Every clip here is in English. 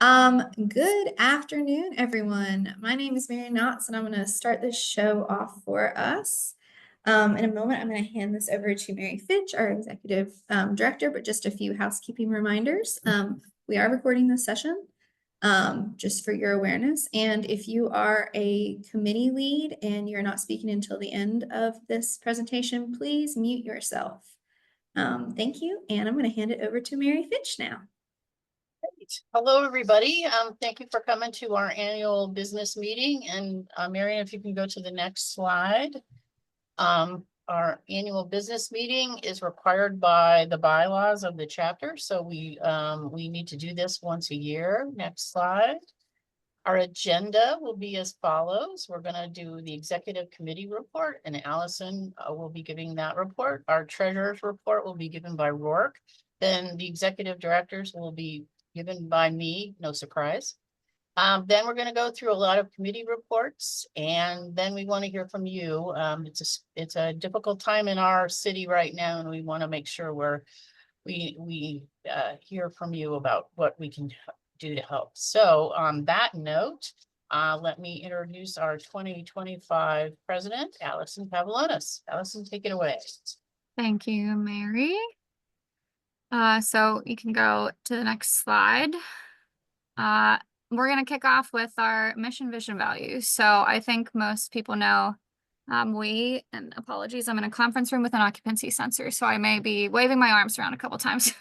Good afternoon, everyone. My name is Mary Knotts, and I'm going to start this show off for us. In a moment, I'm going to hand this over to Mary Fitch, our executive director, but just a few housekeeping reminders. We are recording this session, just for your awareness. And if you are a committee lead and you're not speaking until the end of this presentation, please mute yourself. Thank you. And I'm going to hand it over to Mary Fitch now. Hello, everybody. Thank you for coming to our annual business meeting. And Marion, if you can go to the next slide. Our annual business meeting is required by the bylaws of the chapter. So we need to do this once a year. Next slide. Our agenda will be as follows. We're going to do the executive committee report, and Allison will be giving that report. Our treasurer's report will be given by Rourke. Then the executive directors will be given by me, no surprise. Then we're going to go through a lot of committee reports, and then we want to hear from you. It's a difficult time in our city right now, and we want to make sure we hear from you about what we can do to help. So on that note, let me introduce our 2025 president, Allison Pavlonis. Allison, take it away. Thank you, Mary. So you can go to the next slide. We're going to kick off with our mission, vision, values. So I think most people know and apologies, I'm in a conference room with an occupancy sensor, so I may be waving my arms around a couple times.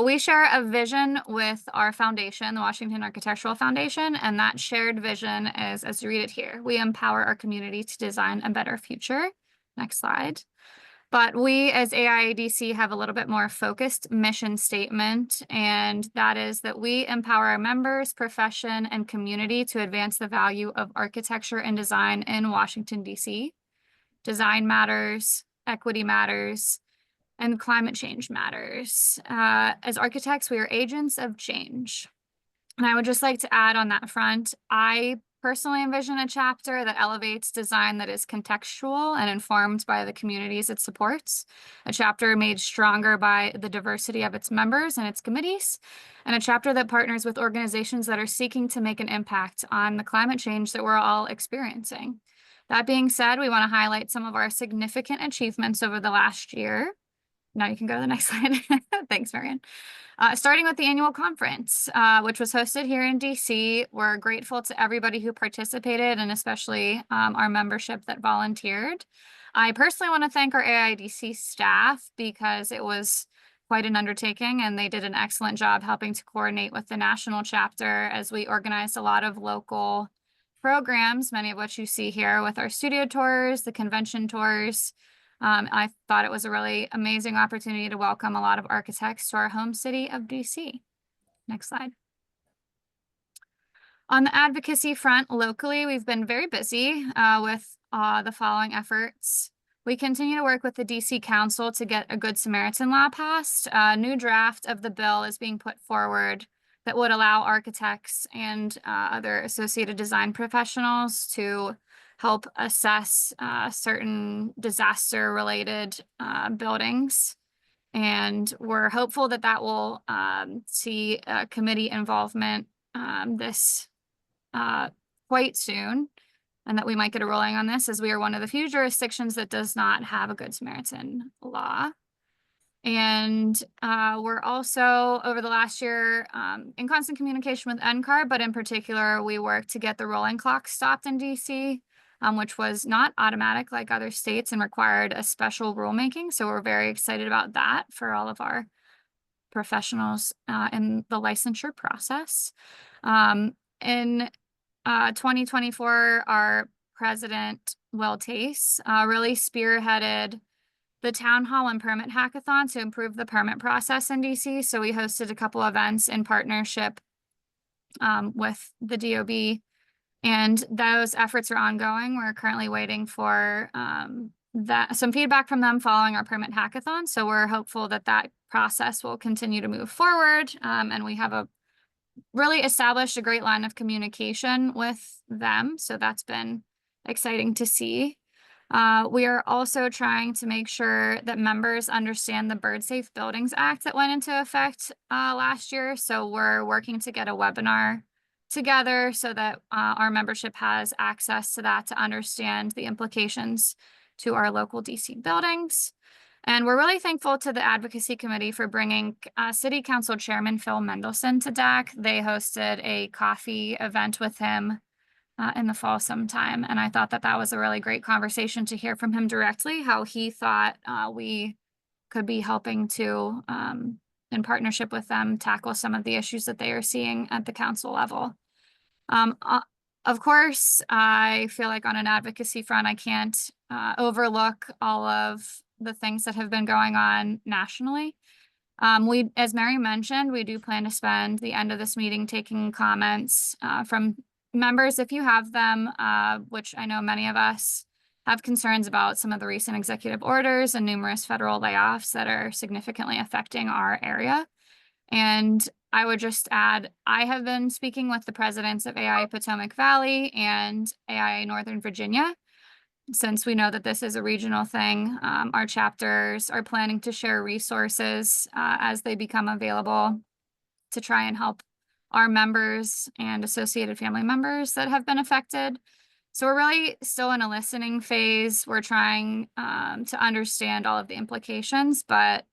We share a vision with our foundation, the Washington Architectural Foundation, and that shared vision is, as you read it here, we empower our community to design a better future. Next slide. But we as AIA DC have a little bit more focused mission statement, and that is that we empower our members, profession, and community to advance the value of architecture and design in Washington, DC. Design matters, equity matters, and climate change matters. As architects, we are agents of change. And I would just like to add on that front, I personally envision a chapter that elevates design that is contextual and informed by the communities it supports, a chapter made stronger by the diversity of its members and its committees, and a chapter that partners with organizations that are seeking to make an impact on the climate change that we're all experiencing. That being said, we want to highlight some of our significant achievements over the last year. Now you can go to the next slide. Thanks, Marian. Starting with the annual conference, which was hosted here in DC. We're grateful to everybody who participated, and especially our membership that volunteered. I personally want to thank our AIDC staff because it was quite an undertaking, and they did an excellent job helping to coordinate with the national chapter as we organized a lot of local programs, many of which you see here with our studio tours, the convention tours. I thought it was a really amazing opportunity to welcome a lot of architects to our home city of DC. Next slide. On the advocacy front, locally, we've been very busy with the following efforts. We continue to work with the DC Council to get a Good Samaritan law passed. A new draft of the bill is being put forward that would allow architects and other associated design professionals to help assess certain disaster-related buildings. And we're hopeful that that will see committee involvement this quite soon, and that we might get a ruling on this, as we are one of the few jurisdictions that does not have a Good Samaritan law. And we're also, over the last year, in constant communication with NCAR, but in particular, we worked to get the rolling clock stopped in DC, which was not automatic like other states and required a special rulemaking. So we're very excited about that for all of our professionals in the licensure process. In 2024, our president, Will Tace, really spearheaded the town hall and permit hackathon to improve the permit process in DC. So we hosted a couple events in partnership with the DOB, and those efforts are ongoing. We're currently waiting for some feedback from them following our permit hackathon. So we're hopeful that that process will continue to move forward. And we have really established a great line of communication with them. So that's been exciting to see. We are also trying to make sure that members understand the Bird Safe Buildings Act that went into effect last year. So we're working to get a webinar together so that our membership has access to that to understand the implications to our local DC buildings. And we're really thankful to the Advocacy Committee for bringing City Council Chairman Phil Mendelson to DAC. They hosted a coffee event with him in the fall sometime. And I thought that that was a really great conversation to hear from him directly, how he thought we could be helping to, in partnership with them, tackle some of the issues that they are seeing at the council level. Of course, I feel like on an advocacy front, I can't overlook all of the things that have been going on nationally. As Mary mentioned, we do plan to spend the end of this meeting taking comments from members, if you have them, which I know many of us have concerns about some of the recent executive orders and numerous federal layoffs that are significantly affecting our area. And I would just add, I have been speaking with the presidents of AIA Potomac Valley and AIA Northern Virginia. Since we know that this is a regional thing, our chapters are planning to share resources as they become available to try and help our members and associated family members that have been affected. So we're really still in a listening phase. We're trying to understand all of the implications, but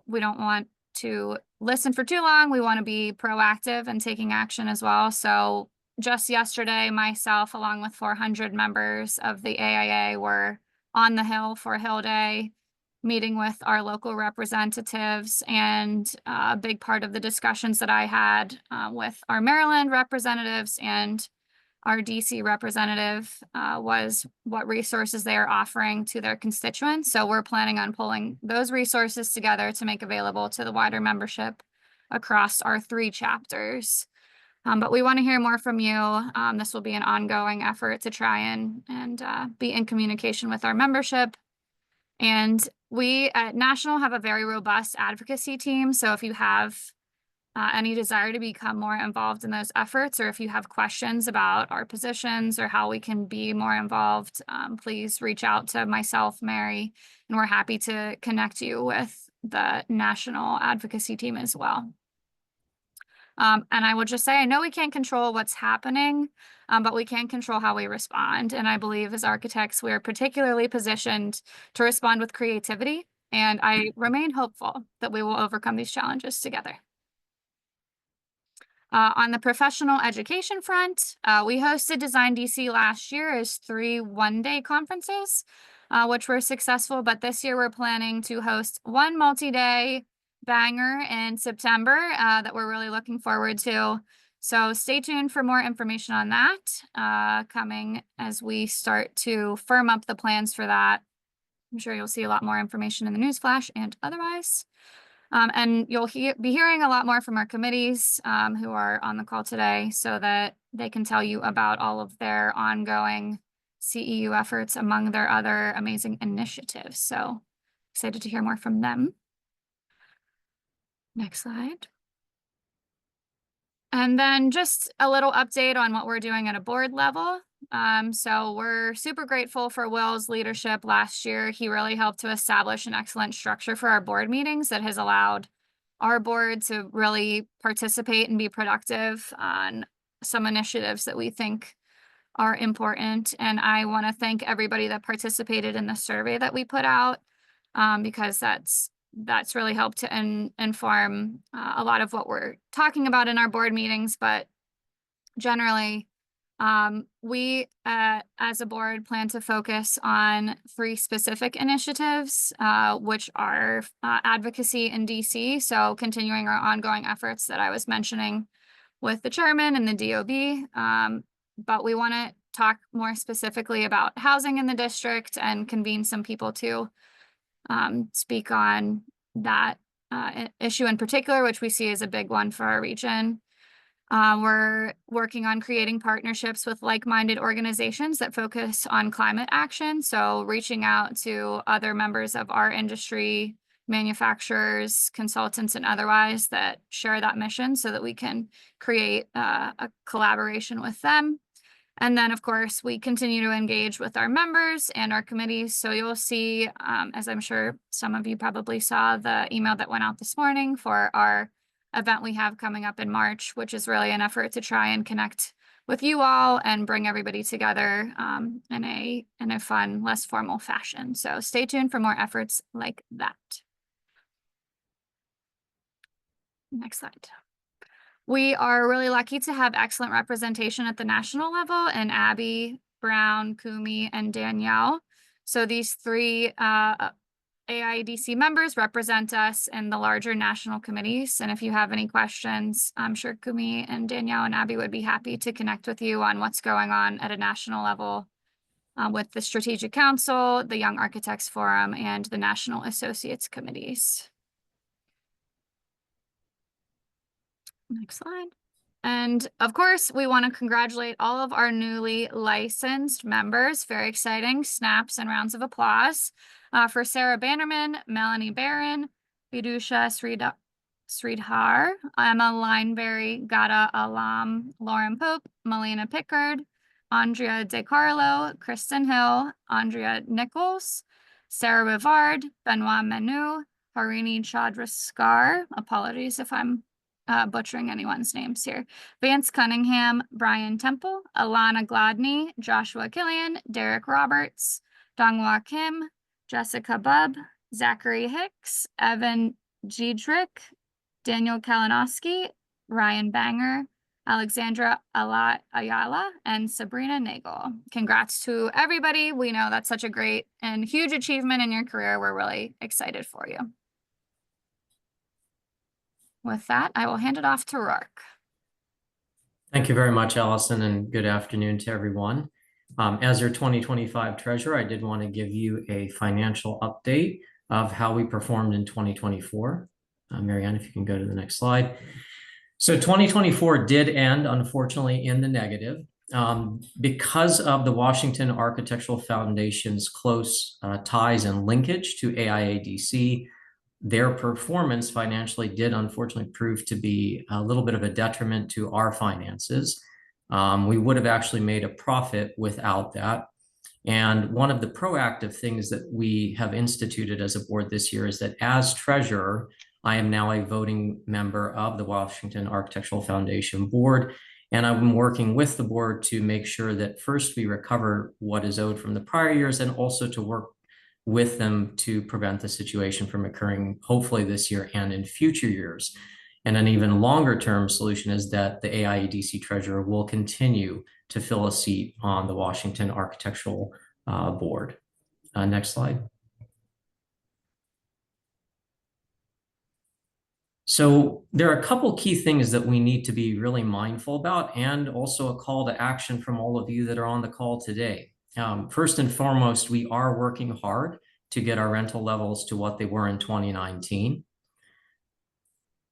we don't want to listen for too long. We want to be proactive and taking action as well. So just yesterday, myself, along with 400 members of the AIA, were on the Hill for Hill Day, meeting with our local representatives. And a big part of the discussions that I had with our Maryland representatives and our DC representative was what resources they are offering to their constituents. So we're planning on pulling those resources together to make available to the wider across our 3 chapters. But we want to hear more from you. This will be an ongoing effort to try and be in communication with our membership. And we at National have a very robust advocacy team. So if you have any desire to become more involved in those efforts, or if you have questions about our positions or how we can be more involved, please reach out to myself, Mary, and we're happy to connect you with the national advocacy team as well. And I will just say, I know we can't control what's happening, but we can control how we respond. And I believe as architects, we are particularly positioned to respond with creativity. And I remain hopeful that we will overcome these challenges together. On the professional education front, we hosted Design DC last year as 3 one-day conferences, which were successful. But this year we're planning to host 1 multi-day banger in September that we're really looking forward to. So stay tuned for more information on that coming as we start to firm up the plans for that. I'm sure you'll see a lot more information in the news flash and otherwise. And you'll be hearing a lot more from our committees who are on the call today so that they can tell you about all of their ongoing CEU efforts among their other amazing initiatives. So excited to hear more from them. Next slide. And then just a little update on what we're doing at a board level. So we're super grateful for Will's leadership last year. He really helped to establish an excellent structure for our board meetings that has allowed our board to really participate and be productive on some initiatives that we think are important. And I want to thank everybody that participated in the survey that we put out because that's really helped to inform a lot of what we're talking about in our board meetings. But generally, we as a board plan to focus on 3 specific initiatives, which are advocacy in DC. So continuing our ongoing efforts that I was mentioning with the chairman and the DOB. But we want to talk more specifically about housing in the district and convene some people to speak on that issue in particular, which we see as a big one for our region. We're working on creating partnerships with like-minded organizations that focus on climate action. So reaching out to other members of our industry, manufacturers, consultants, and otherwise that share that mission so that we can create a collaboration with them. And then, of course, we continue to engage with our members and our committees. So you'll see, as I'm sure some of you probably saw, the email that went out this morning for our event we have coming up in March, which is really an effort to try and connect with you all and bring everybody together in a fun, less formal fashion. So stay tuned for more efforts like that. Next slide. We are really lucky to have excellent representation at the national level, and Abby, Brown, Kumi, and Danielle. So these three AIA DC members represent us in the larger national committees. And if you have any questions, I'm sure Kumi and Danielle and Abby would be happy to connect with you on what's going on at a national level with the Strategic Council, the Young Architects Forum, and the National Associates Committees. Next slide. And of course, we want to congratulate all of our newly licensed members. Very exciting. Snaps and rounds of applause for Sarah Bannerman, Melanie Barron, Vidusha Sridhar, Emma Lineberry, Gada Alam, Lauren Pope, Melina Pickard, Andrea DeCarlo, Kristen Hill, Andrea Nichols, Sarah Rivard, Benoit Menu, Harini Chadraskar. Apologies if I'm butchering anyone's names here. Vance Cunningham, Brian Temple, Alana Gladney, Joshua Killian, Derek Roberts, Donghua Kim, Jessica Bubb, Zachary Hicks, Evan Giedrich, Daniel Kalinowski, Ryan Banger, Alexandra Ayala, and Sabrina Nagel. Congrats to everybody. We know that's such a great and huge achievement in your career. We're really excited for you. With that, I will hand it off to Rourke. Thank you very much, Allison, and good afternoon to everyone. As your 2025 treasurer, I did want to give you a financial update of how we performed in 2024. Marianne, if you can go to the next slide. So 2024 did end, unfortunately, in the negative. Because of the Washington Architectural Foundation's close ties and linkage to AIA DC, their performance financially did unfortunately prove to be a little bit of a detriment to our finances. We would have actually made a profit without that. And one of the proactive things that we have instituted as a board this year is that as treasurer, I am now a voting member of the Washington Architectural Foundation board. And I've been working with the board to make sure that first we recover what is owed from the prior years, and also to work with them to prevent the situation from occurring, hopefully this year and in future years. And an even longer term solution is that the AIA DC treasurer will continue to fill a seat on the Washington Architectural Board. Next slide. So there are a couple key things that we need to be really mindful about, and also a call to action from all of you that are on the call today. First and foremost, we are working hard to get our rental levels to what they were in 2019.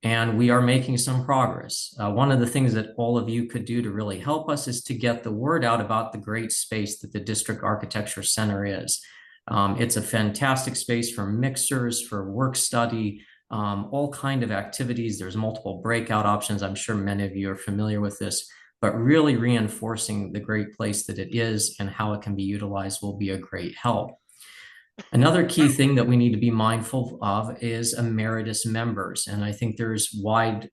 And we are making some progress. One of the things that all of you could do to really help us is to get the word out about the great space that the District Architecture Center is. It's a fantastic space for mixers, for work study, all kind of activities. There's multiple breakout options. I'm sure many of you are familiar with this, but really reinforcing the great place that it is and how it can be utilized will be a great help. Another key thing that we need to be mindful of is emeritus members. And I think there's wide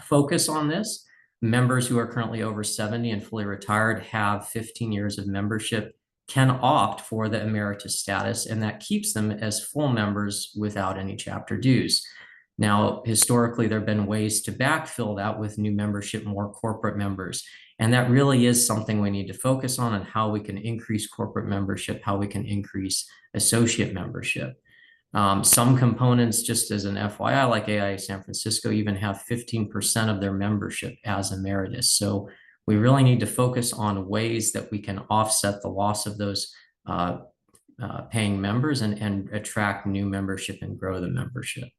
focus on this. Members who are currently over 70 and fully retired have 15 years of membership, can opt for the emeritus status, and that keeps them as full members without any chapter dues. Now, historically, there have been ways to backfill that with new membership, more corporate members. And that really is something we need to focus on how we can increase corporate membership, how we can increase associate membership. Some components, just as an FYI, like AIA San Francisco, even have 15% of their membership as emeritus. So we really need to focus on ways that we can offset the loss of those paying members and attract new membership and grow the membership.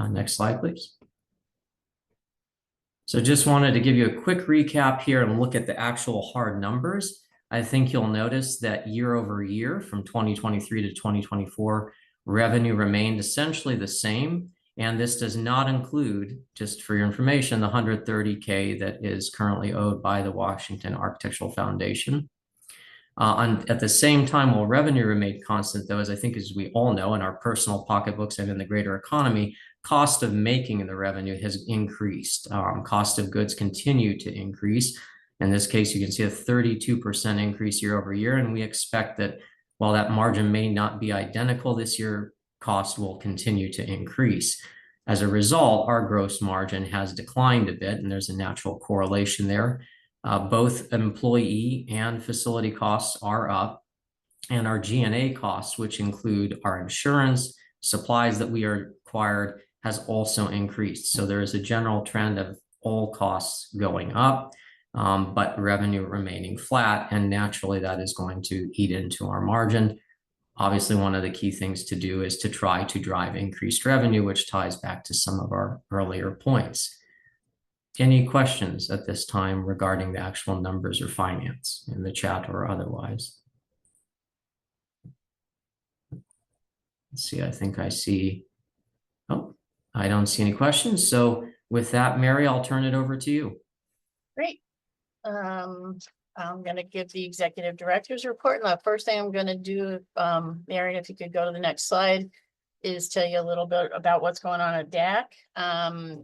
Next slide, please. So just wanted to give you a quick recap here and look at the actual hard numbers. I think you'll notice that year over year from 2023 to 2024, revenue remained essentially the same, And this does not include, just for your information, the $130K that is currently owed by the Washington Architectural Foundation. At the same time, while revenue remained constant, though, as I think as we all know in our personal pocketbooks and in the greater economy, cost of making the revenue has increased. Cost of goods continue to increase. In this case, you can see a 32% increase year over year, and we expect that while that margin may not be identical this year, cost will continue to increase. As a result, our gross margin has declined a bit, and there's a natural correlation there. Both employee and facility costs are up, and our G&A costs, which include our insurance, supplies that we are required, has also increased. So there is a general trend of all costs going up, but revenue remaining flat, and naturally that is going to eat into our margin. Obviously, one of the key things to do is to try to drive increased revenue, which ties back to some of our earlier points. Any questions at this time regarding the actual numbers or finance in the chat or otherwise? Let's see, I think I see, oh, I don't see any questions. So with that, Mary, I'll turn it over to you. Great. I'm going to give the executive director's report. And the first thing I'm going to do, Marion, if you could go to the next slide, is tell you a little bit about what's going on at DAC.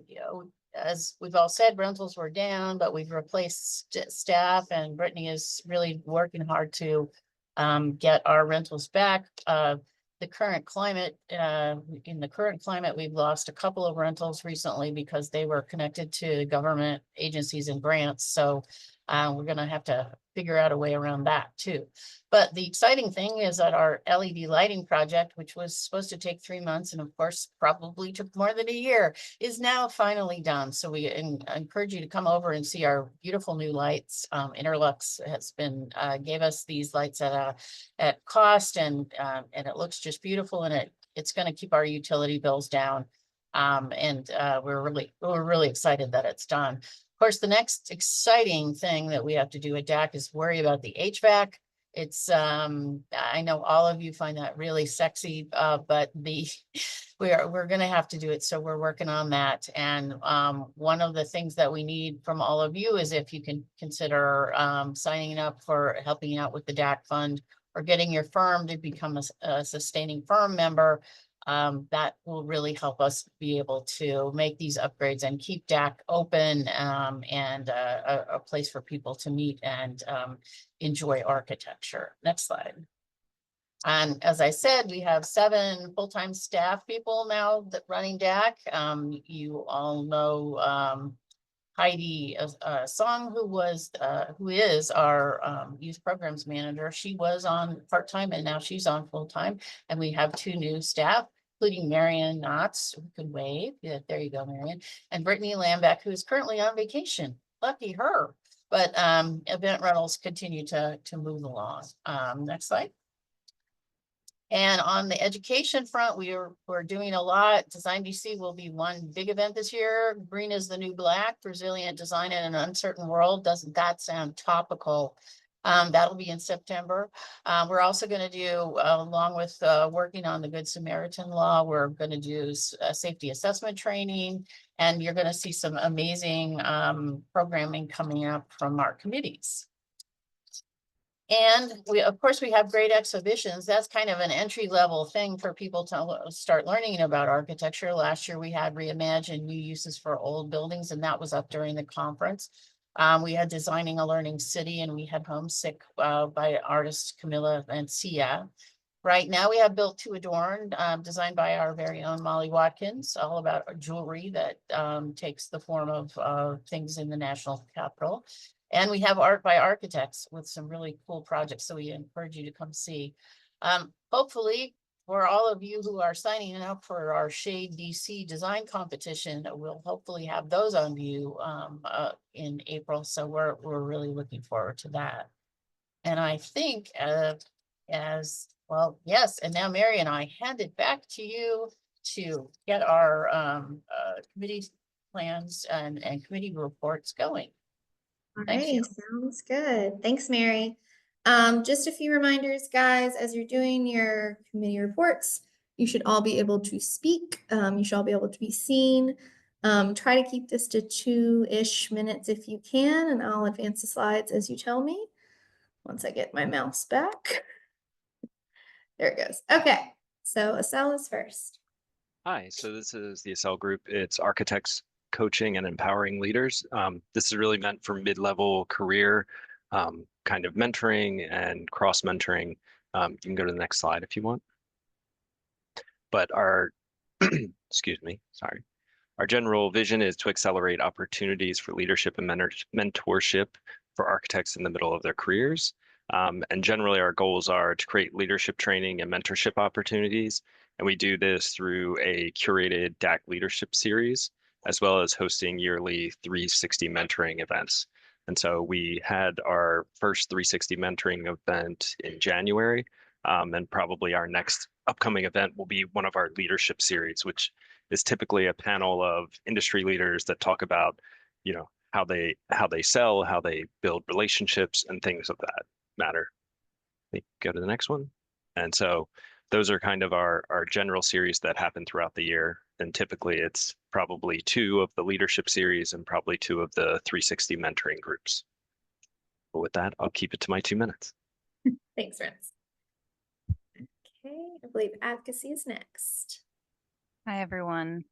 You know, as we've all said, rentals were down, but we've replaced staff, and Brittany is really working hard to get our rentals back. The current climate, in the current climate, we've lost a couple of rentals recently because they were connected to government agencies and grants. So we're going to have to figure out a way around that too. But the exciting thing is that our LED lighting project, which was supposed to take 3 months and of course probably took more than a year, is now finally done. So we encourage you to come over and see our beautiful new lights. Interlux has been gave us these lights at cost, and it looks just beautiful, and it's going to keep our utility bills down. We're really excited that it's done. Of course, the next exciting thing that we have to do at DAC is worry about the HVAC. It's I know all of you find that really sexy, but we're going to have to do it. So we're working on that. And one of the things that we need from all of you is if you can consider signing up for helping out with the DAC fund, or getting your firm to become a sustaining firm member. That will really help us be able to make these upgrades and keep DAC open, and a place for people to meet and enjoy architecture. Next slide. And as I said, we have 7 full-time staff people now that running DAC. You all know Heidi Song, who is our youth programs manager. She was on part-time and now she's on full-time. And we have 2 new staff, including Marion Knotts, who can wave. Yeah, there you go, Marion. And Brittany Lambeck, who is currently on vacation. Lucky her. But event rentals continue to move along. Next slide. And on the education front, we're doing a lot. Design DC will be one big event this year. Green is the new black, resilient design in an uncertain world. Doesn't that sound topical? That'll be in September. We're also going to do, along with working on the Good Samaritan law, we're going to do safety assessment training, and you're going to see some amazing programming coming up from our committees. And of course, we have great exhibitions. That's kind of an entry-level thing for people to start learning about architecture. Last year, we had Reimagine New Uses for Old Buildings, and that was up during the conference. We had Designing a Learning City, and we had Homesick by artists Camilla and Sia. Right now, we have Built to Adorn, designed by our very own Molly Watkins, all about jewelry that takes the form of things in the National Capitol. And we have Art by Architects with some really cool projects. So we encourage you to come see. Hopefully, for all of you who are signing up for our Shade DC design competition, we'll hopefully have those on view in April. So we're really looking forward to that. And I think as well, yes. And now, Mary and I hand it back to you to get our committee plans and committee reports going. Alrighty, sounds good. Thanks, Mary. Just a few reminders, guys, as you're doing your committee reports, You should all be able to speak. You should all be able to be seen. Try to keep this to 2-ish minutes if you can, and I'll advance the slides as you tell me. Once I get my mouse back. There it goes. Okay, so Estelle is first. Hi, so this is the ASL group. It's architects coaching and empowering leaders. This is really meant for mid-level career kind of mentoring and cross-mentoring. You can go to the next slide if you want. But our, excuse me, sorry. Our general vision is to accelerate opportunities for leadership and mentorship for architects in the middle of their careers. And generally our goals are to create leadership training and mentorship opportunities. And we do this through a curated DAC leadership series, as well as hosting yearly 360 mentoring events. And so we had our first 360 mentoring event in January, and probably our next upcoming event will be one of our leadership series, which is typically a panel of industry leaders that talk about, you know, how they sell, how they build relationships, and things of that matter. Go to the next one. And so those are kind of our general series that happen throughout the year. And typically it's probably 2 of the leadership series and probably 2 of the 360 mentoring groups. But with that, I'll keep it to my 2 minutes. Thanks, Renz. Okay, I believe advocacy is next. Hi, everyone.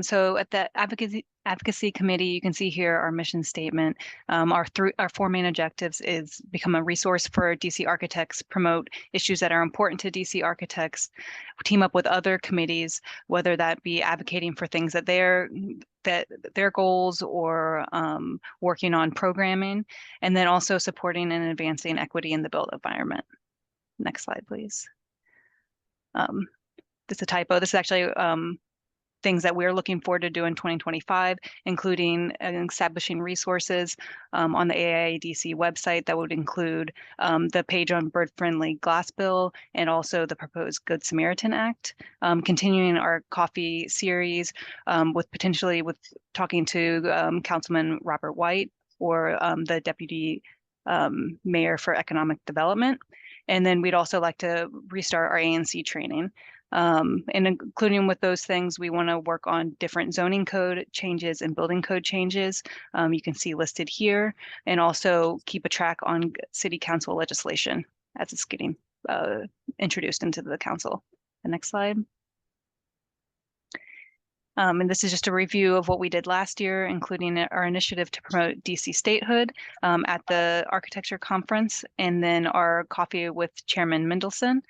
So at the advocacy committee, you can see here our mission statement. Our 4 main objectives is become a resource for DC architects, promote issues that are important to DC architects, team up with other committees, whether that be advocating for things that their goals or working on programming, and then also supporting and advancing equity in the built environment. Next slide, please. This is a typo. This is actually things that we're looking forward to do in 2025, including establishing resources on the AIA DC website that would include the page on bird-friendly glass bill and also the proposed Good Samaritan Act. Continuing our coffee series with talking to Councilman Robert White or the Deputy Mayor for Economic Development. And then we'd also like to restart our ANC training. And including with those things, we want to work on different zoning code changes and building code changes. You can see listed here, and also keep a track on city council legislation as it's getting introduced into the council. The next slide. And this is just a review of what we did last year, including our initiative to promote DC statehood at the architecture conference, and then our coffee with Chairman Mendelson.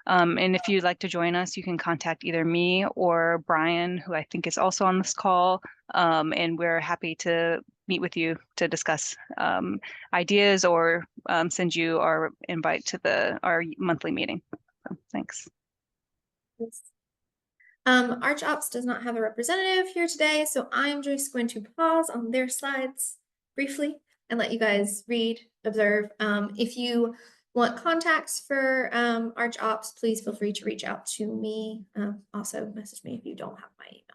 And if you'd like to join us, you can contact either me or Brian, who I think is also on this call. And we're happy to meet with you to discuss ideas or send you our invite to our monthly meeting. So, thanks. ArchOps does not have a representative here today, so I'm just going to pause on their slides briefly and let you guys read, observe. If you want contacts for ArchOps, please feel free to reach out to me. Also message me if you don't have my email.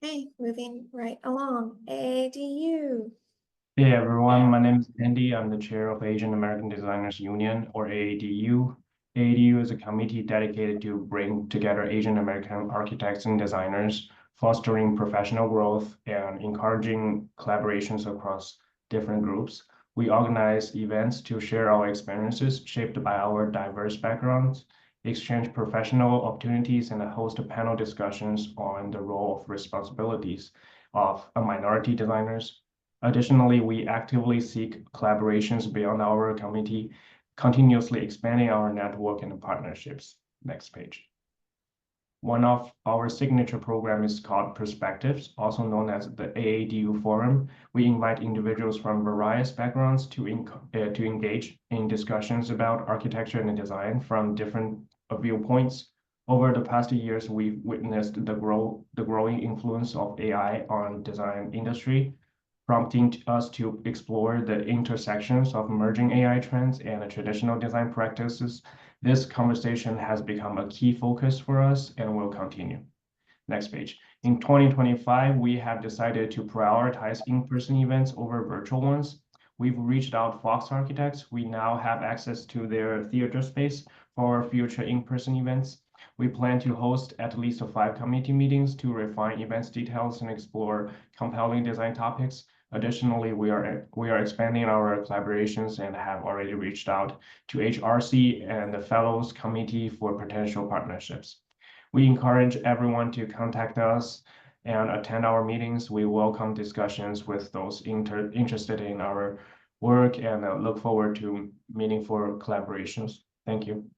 Okay, moving right along. AADU. Hey everyone, my name is Andy. I'm the chair of Asian American Designers Union, or AADU. AADU is a committee dedicated to bring together Asian American architects and designers, fostering professional growth and encouraging collaborations across different groups. We organize events to share our experiences shaped by our diverse backgrounds, exchange professional opportunities, and host panel discussions on the role of responsibilities. of minority designers. Additionally, we actively seek collaborations beyond our committee, continuously expanding our network and partnerships. Next page. One of our signature programs is called Perspectives, also known as the AADU Forum. We invite individuals from various backgrounds to engage in discussions about architecture and design from different viewpoints. Over the past years, we've witnessed the growing influence of AI on design industry, prompting us to explore the intersections of emerging AI trends and traditional design practices. This conversation has become a key focus for us and will continue. Next page. In 2025, we have decided to prioritize in-person events over virtual ones. We've reached out Fox Architects. We now have access to their theater space for future in-person events. We plan to host at least 5 committee meetings to refine events details and explore compelling design topics. Additionally, we are expanding our collaborations and have already reached out to HRC and the Fellows Committee for potential partnerships. We encourage everyone to contact us and attend our meetings. We welcome discussions with those interested in our work and look forward to meaningful collaborations. Thank you.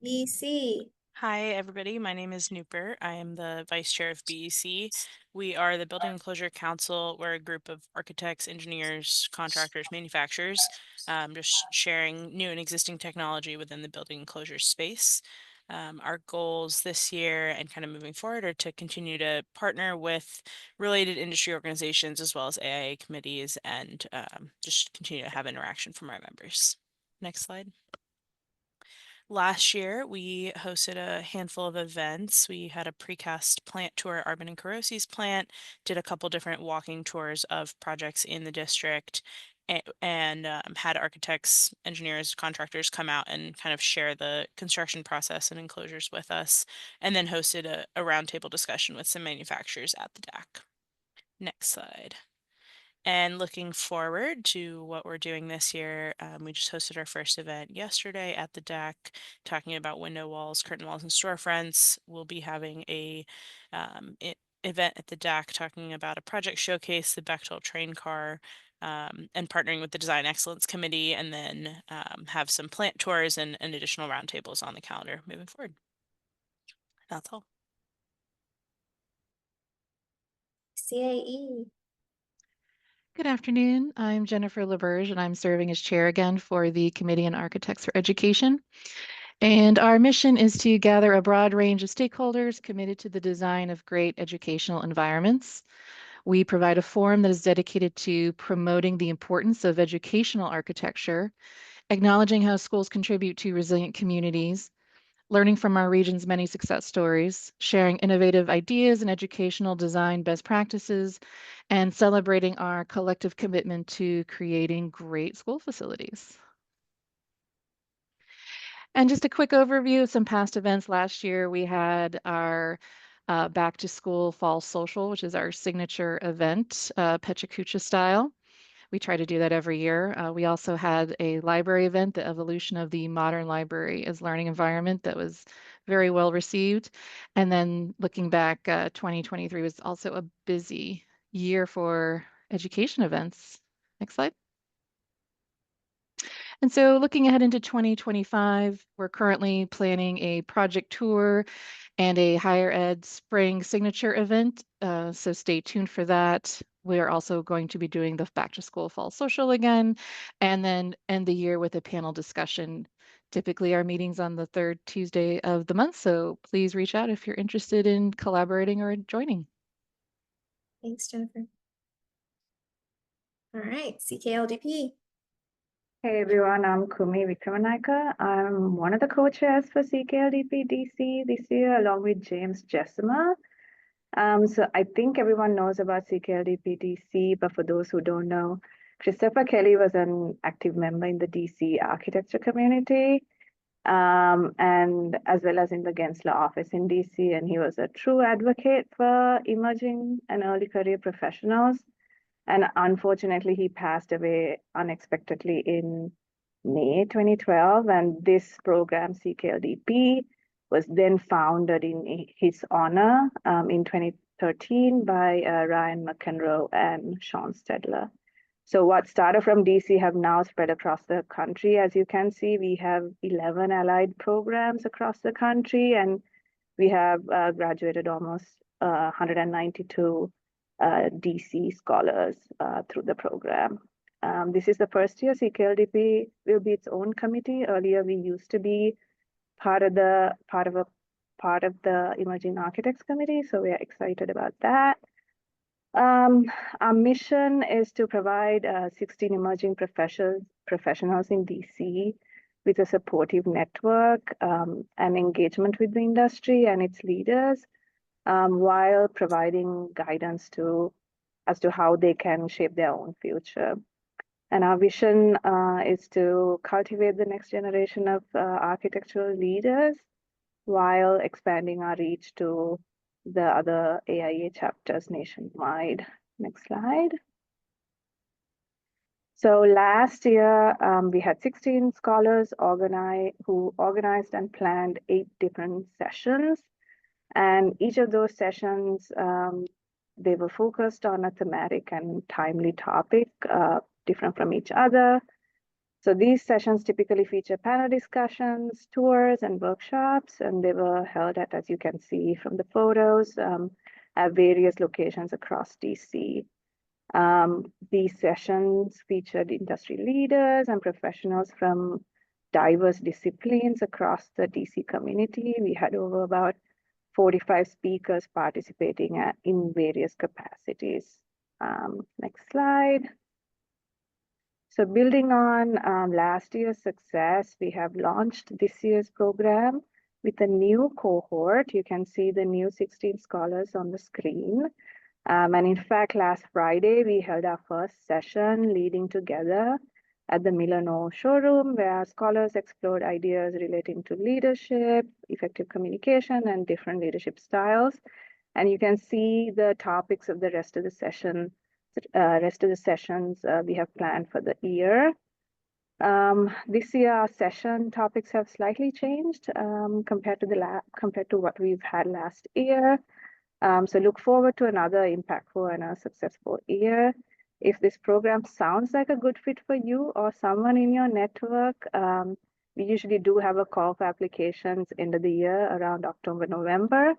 BC. Hi, everybody. My name is Nooper. I am the vice chair of BEC. We are the Building Enclosure Council. We're a group of architects, engineers, contractors, manufacturers, just sharing new and existing technology within the building enclosure space. Our goals this year and kind of moving forward are to continue to partner with related industry organizations as well as AIA committees and just continue to have interaction from our members. Next slide. Last year, we hosted a handful of events. We had a precast plant tour at Arbin and Carosi's plant, did a couple different walking tours of projects in the district, and had architects, engineers, contractors come out and kind of share the construction process and enclosures with us, and then hosted a roundtable discussion with some manufacturers at the DAC. Next slide. And looking forward to what we're doing this year, we just hosted our first event yesterday at the DAC, talking about window walls, curtain walls, and storefronts. We'll be having a event at the DAC talking about a project showcase, the Bechtel train car, and partnering with the Design Excellence Committee, and then have some plant tours and additional roundtables on the calendar moving forward. That's all. CAE. Good afternoon. I'm Jennifer LaBerge, and I'm serving as chair again for the Committee on Architects for Education. And our mission is to gather a broad range of stakeholders committed to the design of great educational environments. We provide a forum that is dedicated to promoting the importance of educational architecture, acknowledging how schools contribute to resilient communities, learning from our region's many success stories, sharing innovative ideas and educational design best practices, and celebrating our collective commitment to creating great school facilities. And just a quick overview of some past events. Last year, we had our Back to School Fall Social, which is our signature event, Pechakucha style. We try to do that every year. We also had a library event, the evolution of the modern library as learning environment, that was very well received. And then looking back, 2023 was also a busy year for education events. Next slide. And so looking ahead into 2025, we're currently planning a project tour and a higher ed spring signature event. So stay tuned for that. We are also going to be doing the Back to School Fall Social again, and then end the year with a panel discussion. Typically our meetings on the 3rd Tuesday of the month, so please reach out if you're interested in collaborating or joining. Thanks, Jennifer. All right, CKLDP. Hey everyone, I'm Kumi Vikramanayaka. I'm one of the co-chairs for CKLDP DC this year, along with James Jessima. So I think everyone knows about CKLDP DC, but for those who don't know, Christopher Kelly was an active member in the DC architecture community, and as well as in the Gensler office in DC, and he was a true advocate for emerging and early career professionals. And unfortunately, he passed away unexpectedly in May 2012. And this program, CKLDP, was then founded in his honor in 2013 by Ryan McEnroe and Sean Stedler. So what started from DC have now spread across the country. As you can see, we have 11 allied programs across the country, and we have graduated almost 192 DC scholars through the program. This is the first year CKLDP will be its own committee. Earlier, we used to be part of the Emerging Architects Committee, so we are excited about that. Our mission is to provide 16 emerging professionals in DC with a supportive network and engagement with the industry and its leaders, while providing guidance as to how they can shape their own future. And our vision is to cultivate the next generation of architectural leaders while expanding our reach to the other AIA chapters nationwide. Next slide. So last year, we had 16 scholars who organized and planned 8 different sessions. And each of those sessions, they were focused on a thematic and timely topic, different from each other. So these sessions typically feature panel discussions, tours, and workshops, and they were held at, as you can see from the photos, at various locations across DC. These sessions featured industry leaders and professionals from diverse disciplines across the DC community. We had over about 45 speakers participating in various capacities. Next slide. So building on last year's success, we have launched this year's program with a new cohort. You can see the new 16 scholars on the screen. And in fact, last Friday, we held our first session, Leading Together, at the Milano showroom, where our scholars explored ideas relating to leadership, effective communication, and different leadership styles. And you can see the topics of the rest of the sessions we have planned for the year. This year, our session topics have slightly changed compared to what we've had last year. So look forward to another impactful and a successful year. If this program sounds like a good fit for you or someone in your network, we usually do have a call for applications end of the year around October, November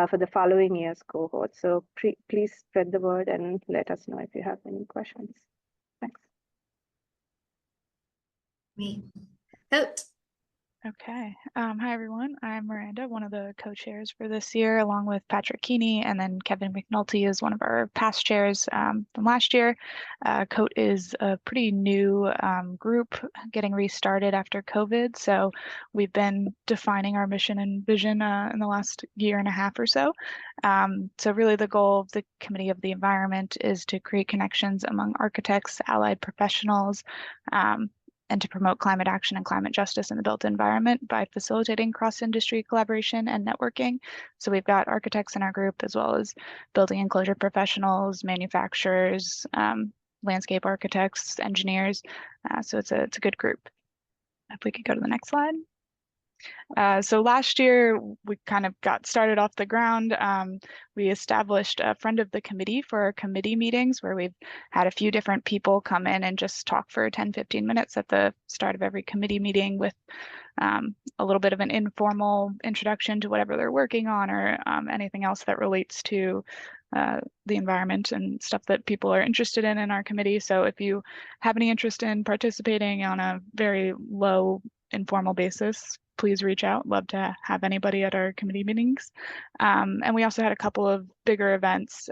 for the following year's cohort. So please spread the word and let us know if you have any questions. Thanks. Me. Vote. Okay. Hi, everyone. I'm Miranda, one of the co-chairs for this year, along with Patrick Keeney, and then Kevin McNulty is one of our past chairs from last year. COAT is a pretty new group getting restarted after COVID. So we've been defining our mission and vision in the last year and a half or so. So really the goal of the Committee of the Environment is to create connections among architects, allied professionals, and to promote climate action and climate justice in the built environment by facilitating cross-industry collaboration and networking. So we've got architects in our group, as well as building enclosure professionals, manufacturers, landscape architects, engineers. So it's a good group. If we could go to the next slide. So last year, we kind of got started off the ground. We established a friend of the committee for our committee meetings, where we've had a few different people come in and just talk for 10-15 minutes at the start of every committee meeting with a little bit of an informal introduction to whatever they're working on, or anything else that relates to the environment and stuff that people are interested in our committee. So if you have any interest in participating on a very low informal basis, please reach out. Love to have anybody at our committee meetings. And we also had a couple of bigger events.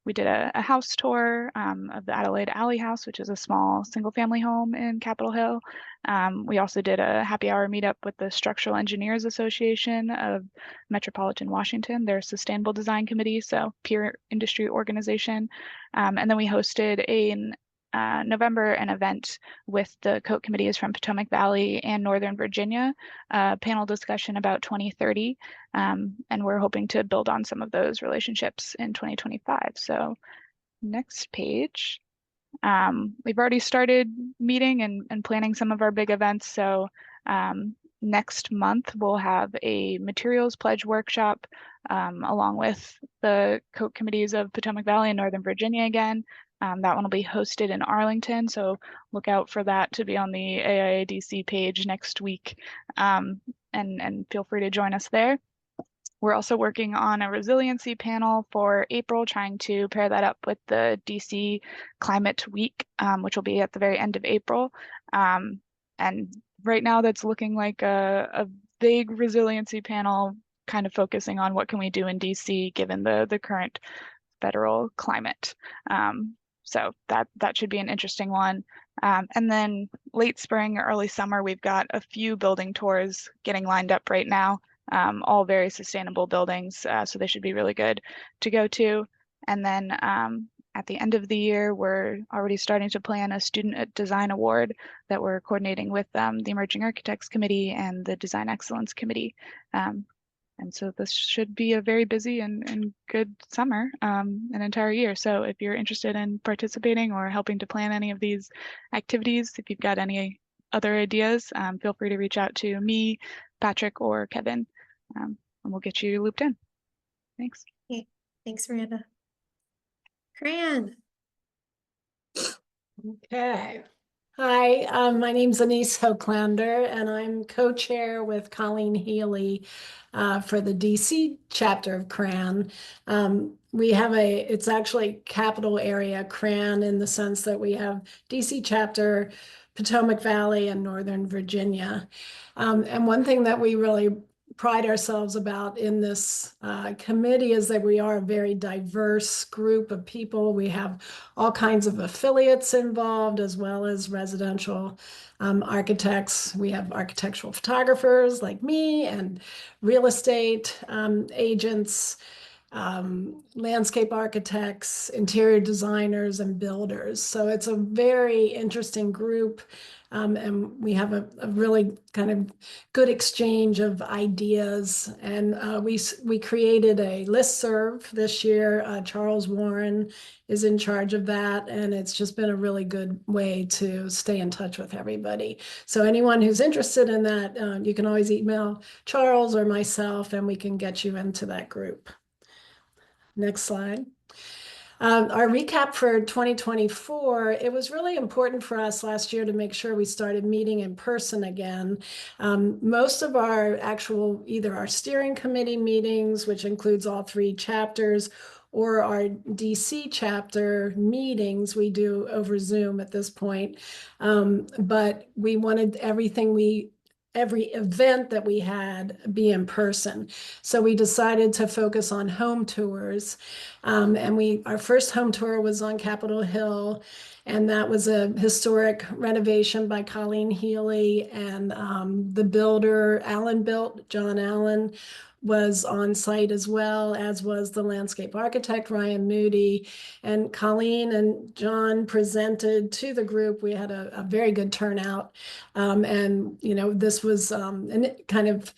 We did a house tour of the Adelaide Alley House, which is a small single-family home in Capitol Hill. We also did a happy hour meetup with the Structural Engineers Association of Metropolitan Washington, their Sustainable Design Committee, so peer industry organization. And then we hosted in November an event with the COAT committees from Potomac Valley and Northern Virginia, panel discussion about 2030, and we're hoping to build on some of those relationships in 2025. So next page. We've already started meeting and planning some of our big events. So next month, we'll have a materials pledge workshop along with the COAT committees of Potomac Valley and Northern Virginia again. That one will be hosted in Arlington, so look out for that to be on the AIA DC page next week, and feel free to join us there. We're also working on a resiliency panel for April, trying to pair that up with the DC Climate Week, which will be at the very end of April. And right now that's looking like a big resiliency panel, kind of focusing on what can we do in DC given the current federal climate. So that should be an interesting one. And then late spring, early summer, we've got a few building tours getting lined up right now. All very sustainable buildings, so they should be really good to go to. And then at the end of the year, we're already starting to plan a Student Design Award that we're coordinating with the Emerging Architects Committee and the Design Excellence Committee. And so this should be a very busy and good summer, an entire year. So if you're interested in participating or helping to plan any of these activities, if you've got any other ideas, feel free to reach out to me, Patrick, or Kevin, and we'll get you looped in. Thanks. Okay. Thanks, Miranda. Cran. Okay. Hi, my name's Anise Hoaklander, and I'm co-chair with Colleen Healy for the DC chapter of CRAN. It's actually capital area CRAN in the sense that we have DC chapter, Potomac Valley, and Northern Virginia. And one thing that we really pride ourselves about in this committee is that we are a very diverse group of people. We have all kinds of affiliates involved, as well as residential architects. We have architectural photographers like me, and real estate agents, landscape architects, interior designers, and builders. So it's a very interesting group. And we have a really kind of good exchange of ideas. And we created a listserv this year. Charles Warren is in charge of that. And it's just been a really good way to stay in touch with everybody. So anyone who's interested in that, you can always email Charles or myself, and we can get you into that group. Next slide. Our recap for 2024, it was really important for us last year to make sure we started meeting in person again. Most of our either our steering committee meetings, which includes all 3 chapters, or our DC chapter meetings, we do over Zoom at this point. But we wanted every event that we had be in person. So we decided to focus on home tours. And our first home tour was on Capitol Hill, and that was a historic renovation by Colleen Healy, and the builder John Allen was on site as well, as was the landscape architect, Ryan Moody. And Colleen and John presented to the group. We had a very good turnout. And, this was a kind of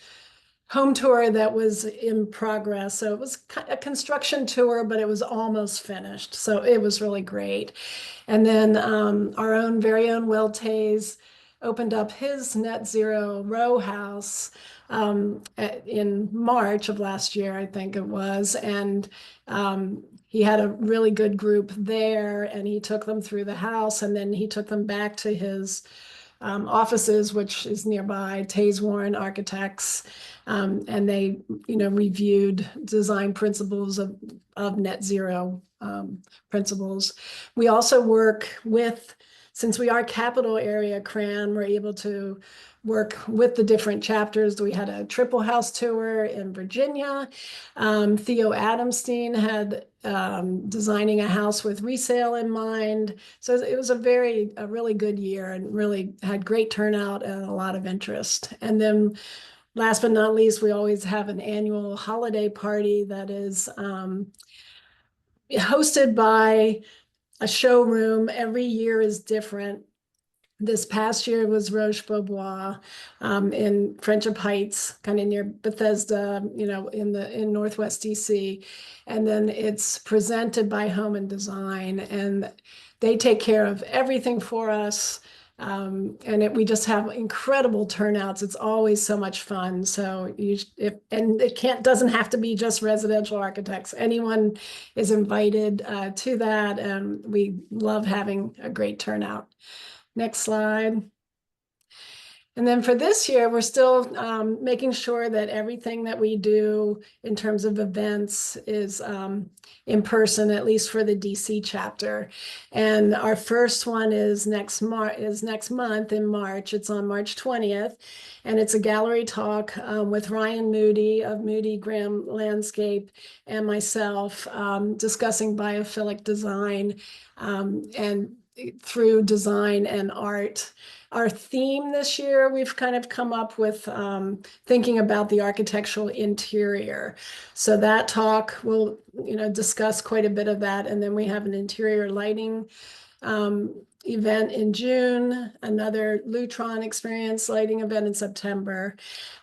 home tour that was in progress. So it was a construction tour, but it was almost finished. So it was really great. And then our very own Will Tays opened up his net zero row house in March of last year, I think it was. And he had a really good group there, and he took them through the house, and then he took them back to his offices, which is nearby, Tays Warren Architects, and they, reviewed design principles of net zero principles. We also work since we are capital area CRAN, we're able to work with the different chapters. We had a triple house tour in Virginia. Theo Adamstein had designing a house with resale in mind. So it was a really good year, and really had great turnout and a lot of interest. And then last but not least, we always have an annual holiday party that is hosted by a showroom. Every year is different. This past year was Roche Beaubois in Friendship Heights, kind of near Bethesda, in Northwest DC. And then it's presented by Home and Design, and they take care of everything for us. We just have incredible turnouts. It's always so much fun. So and it doesn't have to be just residential architects. Anyone is invited to that, and we love having a great turnout. Next slide. And then for this year, we're still making sure that everything that we do in terms of events is in person, at least for the DC chapter. And our first one is next month in March. It's on March 20th. And it's a gallery talk with Ryan Moody of Moody Graham Landscape and myself discussing biophilic design and through design and art. Our theme this year, we've kind of come up with thinking about the architectural interior. So that talk will, discuss quite a bit of that. And then we have an interior lighting event in June, another Lutron experience lighting event in September.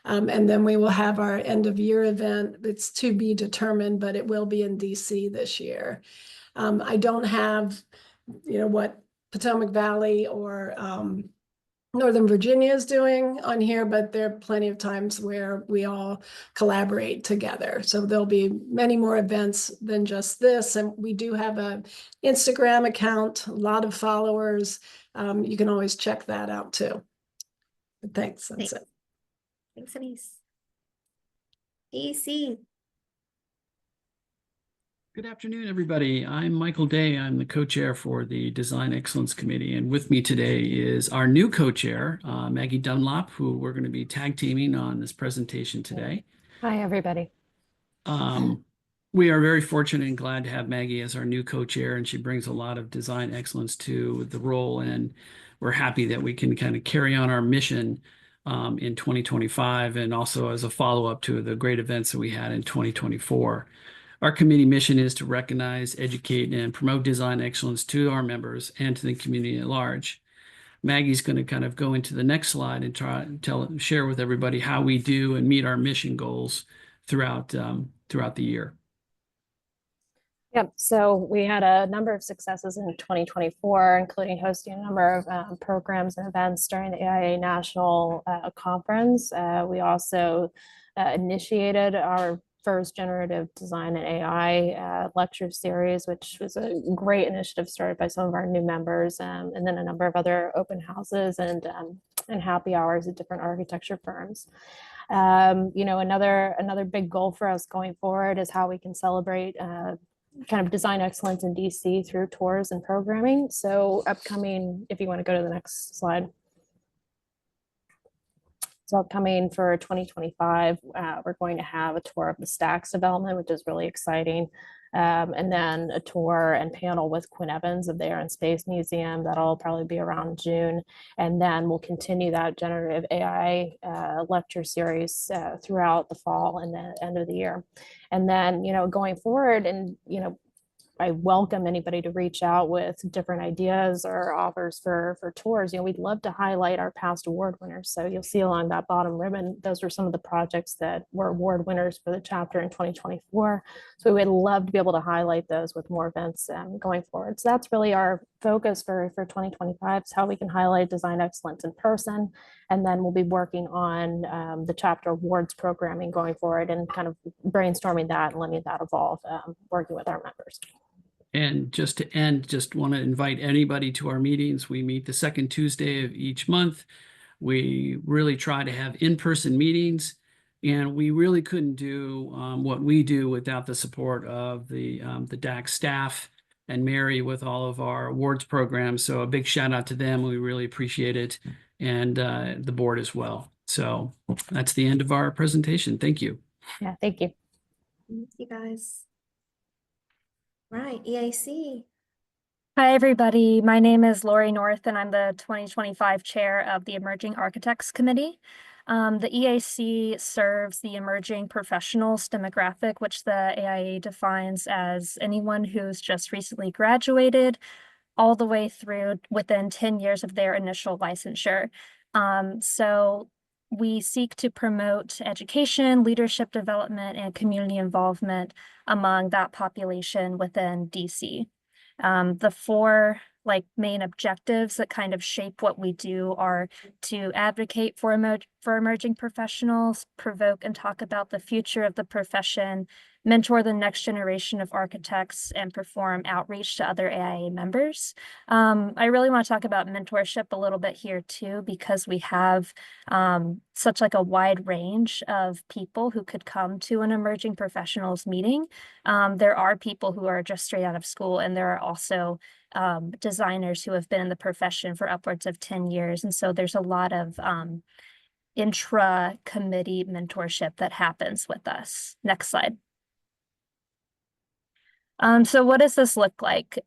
And then we will have our end of year event. It's to be determined, but it will be in DC this year. I don't have, what Potomac Valley or Northern Virginia is doing on here, but there are plenty of times where we all collaborate together. So there'll be many more events than just this. And we do have an Instagram account, a lot of followers. You can always check that out too. But thanks. That's it. Thanks, Anise. DC. Good afternoon, everybody. I'm Michael Day. I'm the co-chair for the Design Excellence Committee. And with me today is our new co-chair, Maggie Dunlop, who we're going to be tag teaming on this presentation today. Hi, everybody. We are very fortunate and glad to have Maggie as our new co-chair, and she brings a lot of design excellence to the role. And we're happy that we can kind of carry on our mission in 2025 and also as a follow-up to the great events that we had in 2024. Our committee mission is to recognize, educate, and promote design excellence to our members and to the community at large. Maggie's going to kind of go into the next slide and share with everybody how we do and meet our mission goals throughout the year. Yep, so we had a number of successes in 2024, including hosting a number of programs and events during the AIA National Conference. We also initiated our first generative design and AI lecture series, which was a great initiative started by some of our new members, and then a number of other open houses and happy hours at different architecture firms. Another big goal for us going forward is how we can celebrate kind of design excellence in DC through tours and programming. So upcoming, if you want to go to the next slide. So upcoming for 2025, we're going to have a tour of the Stacks development, which is really exciting. And then a tour and panel with Quinn Evans of the Air and Space Museum. That'll probably be around June. And then we'll continue that generative AI lecture series throughout the fall and the end of the year. And then, going forward and, I welcome anybody to reach out with different ideas or offers for tours. We'd love to highlight our past award winners. So you'll see along that bottom ribbon, those were some of the projects that were award winners for the chapter in 2024. So we would love to be able to highlight those with more events going forward. So that's really our focus for 2025 is how we can highlight design excellence in person. And then we'll be working on the chapter awards programming going forward and kind of brainstorming that and letting that evolve, working with our members. And just to end, just want to invite anybody to our meetings. We meet the second Tuesday of each month. We really try to have in-person meetings, and we really couldn't do what we do without the support of the DAC staff and Mary with all of our awards programs. So a big shout out to them. We really appreciate it, and the board as well. So that's the end of our presentation. Thank you. Yeah, thank you. Thank you, guys. Right, EAC. Hi, everybody. My name is Lori North, and I'm the 2025 chair of the Emerging Architects Committee. The EAC serves the emerging professionals demographic, which the AIA defines as anyone who's just recently graduated all the way through within 10 years of their initial licensure. So we seek to promote education, leadership development, and community involvement among that population within DC. The 4 like main objectives that kind of shape what we do are to advocate for emerging professionals, provoke and talk about the future of the profession, mentor the next generation of architects, and perform outreach to other AIA members. I really want to talk about mentorship a little bit here too, because we have such like a wide range of people who could come to an emerging professionals meeting. There are people who are just straight out of school, and there are also designers who have been in the profession for upwards of 10 years. And so there's a lot of intra-committee mentorship that happens with us. Next slide. So what does this look like?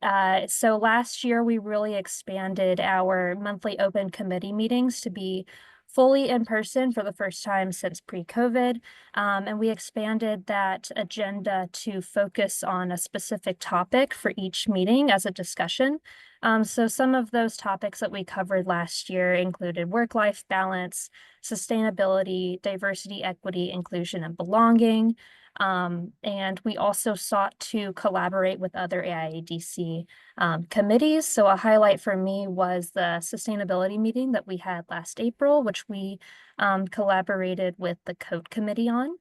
So last year, we really expanded our monthly open committee meetings to be fully in person for the first time since pre-COVID. And we expanded that agenda to focus on a specific topic for each meeting as a discussion. So some of those topics that we covered last year included work-life balance, sustainability, diversity, equity, inclusion, and belonging. And we also sought to collaborate with other AIA DC committees. So a highlight for me was the sustainability meeting that we had last April, which we collaborated with the Code Committee on.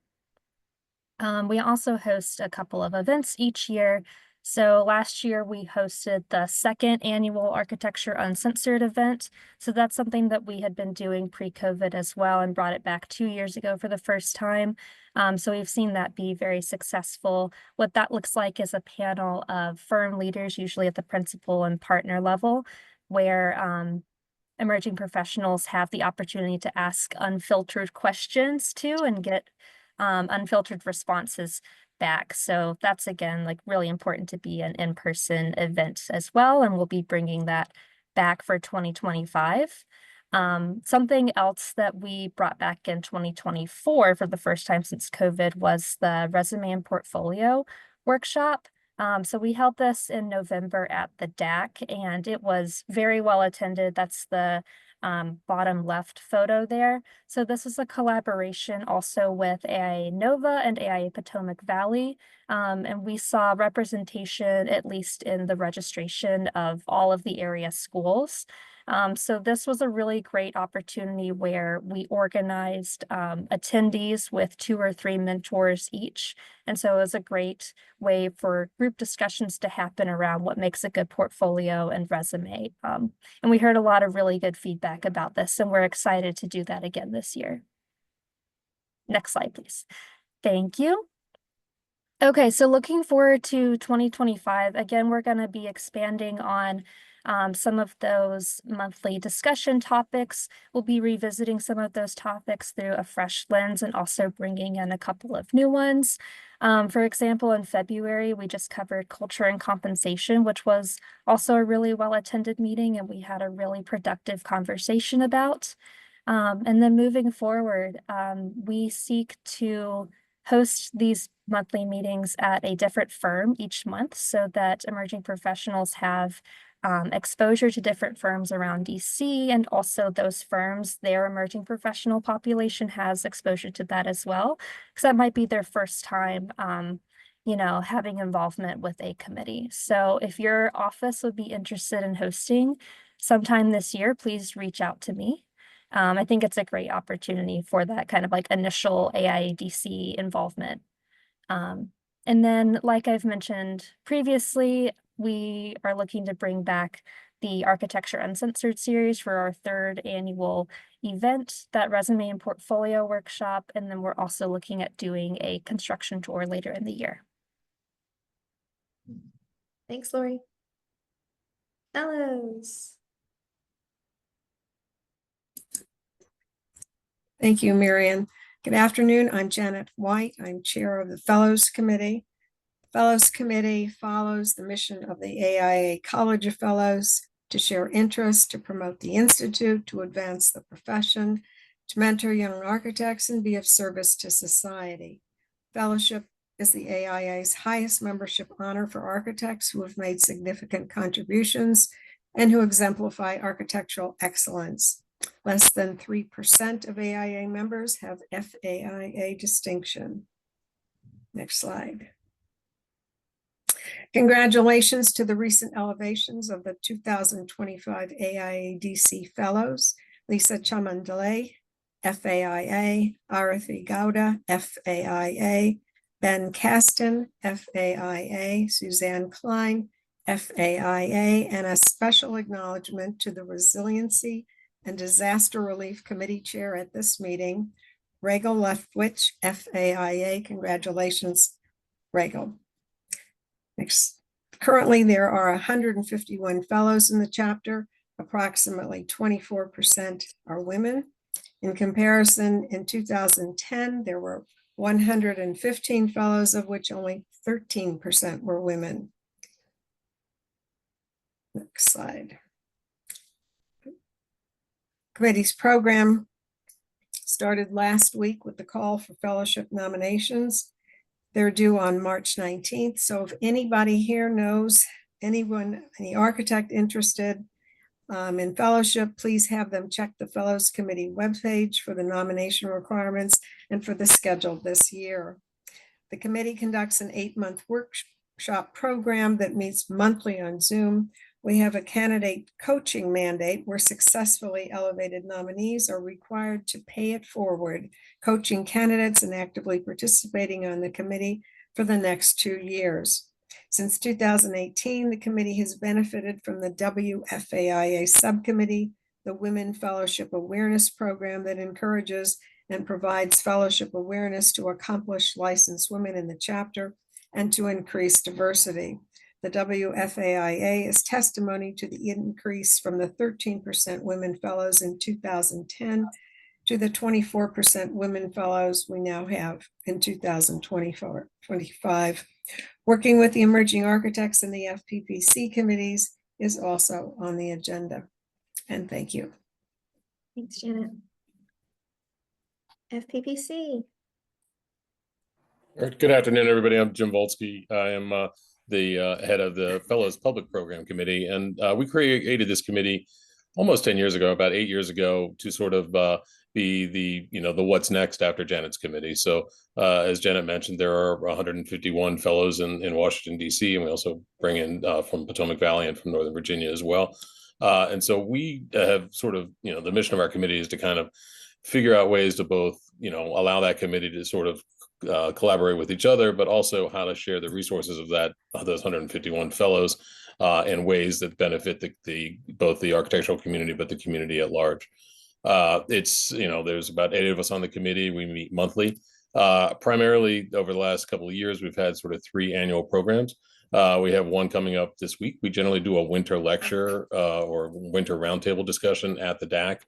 We also host a couple of events each year. So last year we hosted the second annual Architecture Uncensored event. So that's something that we had been doing pre-COVID as well and brought it back 2 years ago for the first time. So we've seen that be very successful. What that looks like is a panel of firm leaders, usually at the principal and partner level, where emerging professionals have the opportunity to ask unfiltered questions too and get unfiltered responses back. So that's, again, like really important to be an in-person event as well. And we'll be bringing that back for 2025. Something else that we brought back in 2024 for the first time since COVID was the resume and portfolio workshop. So we held this in November at the DAC, and it was very well attended. That's the bottom left photo there. So this is a collaboration also with AIA Nova and AIA Potomac Valley. And we saw representation, at least in the registration, of all of the area schools. So this was a really great opportunity where we organized attendees with 2 or 3 mentors each. And so it was a great way for group discussions to happen around what makes a good portfolio and resume. And we heard a lot of really good feedback about this, and we're excited to do that again this year. Next slide, please. Thank you. Okay, so looking forward to 2025, again, we're going to be expanding on some of those monthly discussion topics. We'll be revisiting some of those topics through a fresh lens and also bringing in a couple of new ones. For example, in February, we just covered culture and compensation, which was also a really well-attended meeting, and we had a really productive conversation about. And then moving forward, we seek to host these monthly meetings at a different firm each month so that emerging professionals have exposure to different firms around DC, and also those firms, their emerging professional population has exposure to that as well, because that might be their first time, you know, having involvement with a committee. So if your office would be interested in hosting sometime this year, please reach out to me. I think it's a great opportunity for that kind of like initial AIA DC involvement. And then, like I've mentioned previously, we are looking to bring back the Architecture Uncensored series for our 3rd annual event, that resume and portfolio workshop. And then we're also looking at doing a construction tour later in the year. Thanks, Lori. Fellows. Thank you, Marian. Good afternoon. I'm Janet White. I'm chair of the Fellows Committee. The Fellows Committee follows the mission of the AIA College of Fellows to share interests, to promote the Institute, to advance the profession, to mentor young architects, and be of service to society. Fellowship is the AIA's highest membership honor for architects who have made significant contributions and who exemplify architectural excellence. Less than 3% of AIA members have FAIA distinction. Next slide. Congratulations to the recent elevations of the 2025 AIA DC Fellows, Lisa Chamandale, FAIA, Arathi Gowda, FAIA, Ben Caston, FAIA, Suzanne Klein, FAIA, and a special acknowledgement to the Resiliency and Disaster Relief Committee Chair at this meeting, Regal Leftwich, FAIA. Congratulations, Regal. Next, currently there are 151 fellows in the chapter. Approximately 24% are women. In comparison, in 2010, there were 115 fellows, of which only 13% were women. Next slide. Committee's program started last week with the call for fellowship nominations. They're due on March 19th. So if anybody here knows anyone, any architect interested in fellowship, please have them check the Fellows Committee webpage for the nomination requirements and for the schedule this year. The committee conducts an 8-month workshop program that meets monthly on Zoom. We have a candidate coaching mandate where successfully elevated nominees are required to pay it forward, coaching candidates and actively participating on the committee for the next 2 years. Since 2018, the committee has benefited from the WFAIA subcommittee, the Women Fellowship Awareness Program that encourages and provides fellowship awareness to accomplished licensed women in the chapter and to increase diversity. The WFAIA is testimony to the increase from the 13% women fellows in 2010 to the 24% women fellows we now have in 2024-25. Working with the emerging architects and the FPPC committees is also on the agenda. And thank you. Thanks, Janet. FPPC. Good afternoon, everybody. I'm Jim Volsky. I am the head of the Fellows Public Program Committee, and we created this committee almost 10 years ago, about 8 years ago, to sort of be the what's next after Janet's committee. So as Janet mentioned, there are 151 fellows in Washington, D.C., and we also bring in from Potomac Valley and from Northern Virginia as well. And so we have sort of, the mission of our committee is to kind of figure out ways to both, allow that committee to sort of collaborate with each other, but also how to share the resources of those 151 fellows in ways that benefit both the architectural community, but the community at large. There's about 8 of us on the committee. We meet monthly. Primarily over the last couple of years, we've had sort of 3 annual programs. We have one coming up this week. We generally do a winter lecture or winter roundtable discussion at the DAC,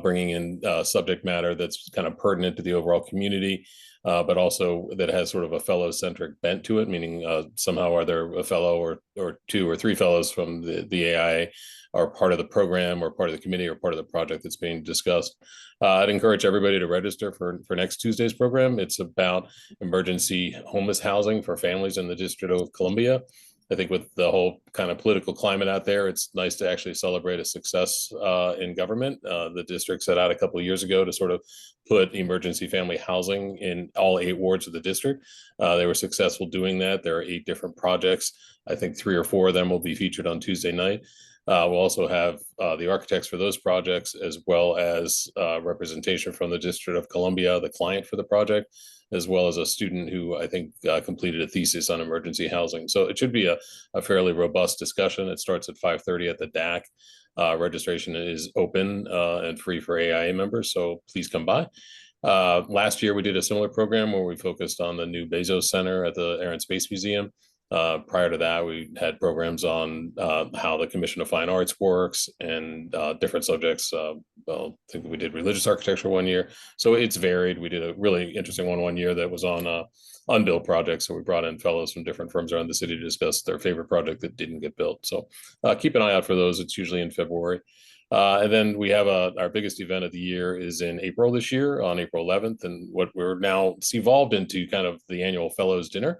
bringing in subject matter that's kind of pertinent to the overall community, but also that has sort of a fellow-centric bent to it, meaning somehow either a fellow or 2 or 3 fellows from the AIA are part of the program or part of the committee or part of the project that's being discussed. I'd encourage everybody to register for next Tuesday's program. It's about emergency homeless housing for families in the District of Columbia. I think with the whole kind of political climate out there, it's nice to actually celebrate a success in government. The district set out a couple of years ago to sort of put emergency family housing in all 8 wards of the district. They were successful doing that. There are 8 different projects. I think 3 or 4 of them will be featured on Tuesday night. We'll also have the architects for those projects, as well as representation from the District of Columbia, the client for the project, as well as a student who I think completed a thesis on emergency housing. So it should be a fairly robust discussion. It starts at 5:30 at the DAC. Registration is open and free for AIA members, so please come by. Last year, we did a similar program where we focused on the new Bezos Center at the Air and Space Museum. Prior to that, we had programs on how the Commission of Fine Arts works and different subjects. I think we did religious architecture one year. So it's varied. We did a really interesting one year that was on unbuilt projects. So we brought in fellows from different firms around the city to discuss their favorite project that didn't get built. So keep an eye out for those. It's usually in February. And then we have our biggest event of the year is in April this year, on April 11th. And what we're now, it's evolved into kind of the annual Fellows Dinner.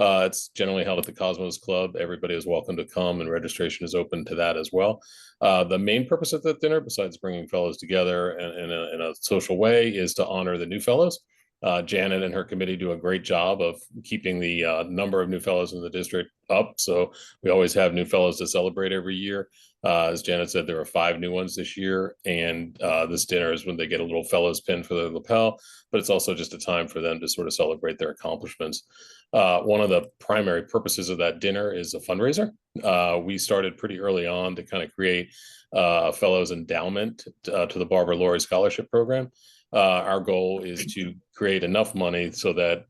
It's generally held at the Cosmos Club. Everybody is welcome to come, and registration is open to that as well. The main purpose of that dinner, besides bringing fellows together in a social way, is to honor the new fellows. Janet and her committee do a great job of keeping the number of new fellows in the district up. So we always have new fellows to celebrate every year. As Janet said, there are 5 new ones this year, and this dinner is when they get a little fellows pin for their lapel, but it's also just a time for them to sort of celebrate their accomplishments. One of the primary purposes of that dinner is a fundraiser. We started pretty early on to kind of create a fellows endowment to the Barbara Laurie Scholarship Program. Our goal is to create enough money so that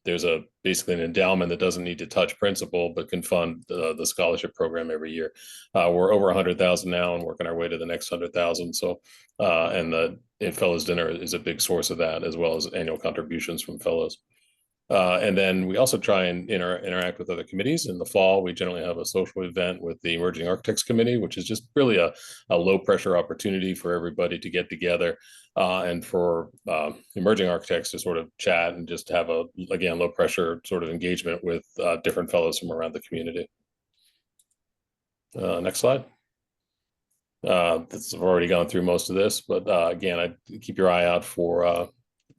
there's basically an endowment that doesn't need to touch principal, but can fund the scholarship program every year. We're over 100,000 now and working our way to the next 100,000. So, and the Fellows Dinner is a big source of that, as well as annual contributions from fellows. And then we also try and interact with other committees. In the fall, we generally have a social event with the Emerging Architects Committee, which is just really a low pressure opportunity for everybody to get together and for emerging architects to sort of chat and just have again, low pressure sort of engagement with different fellows from around the community. Next slide. I've already gone through most of this, but again, I keep your eye out for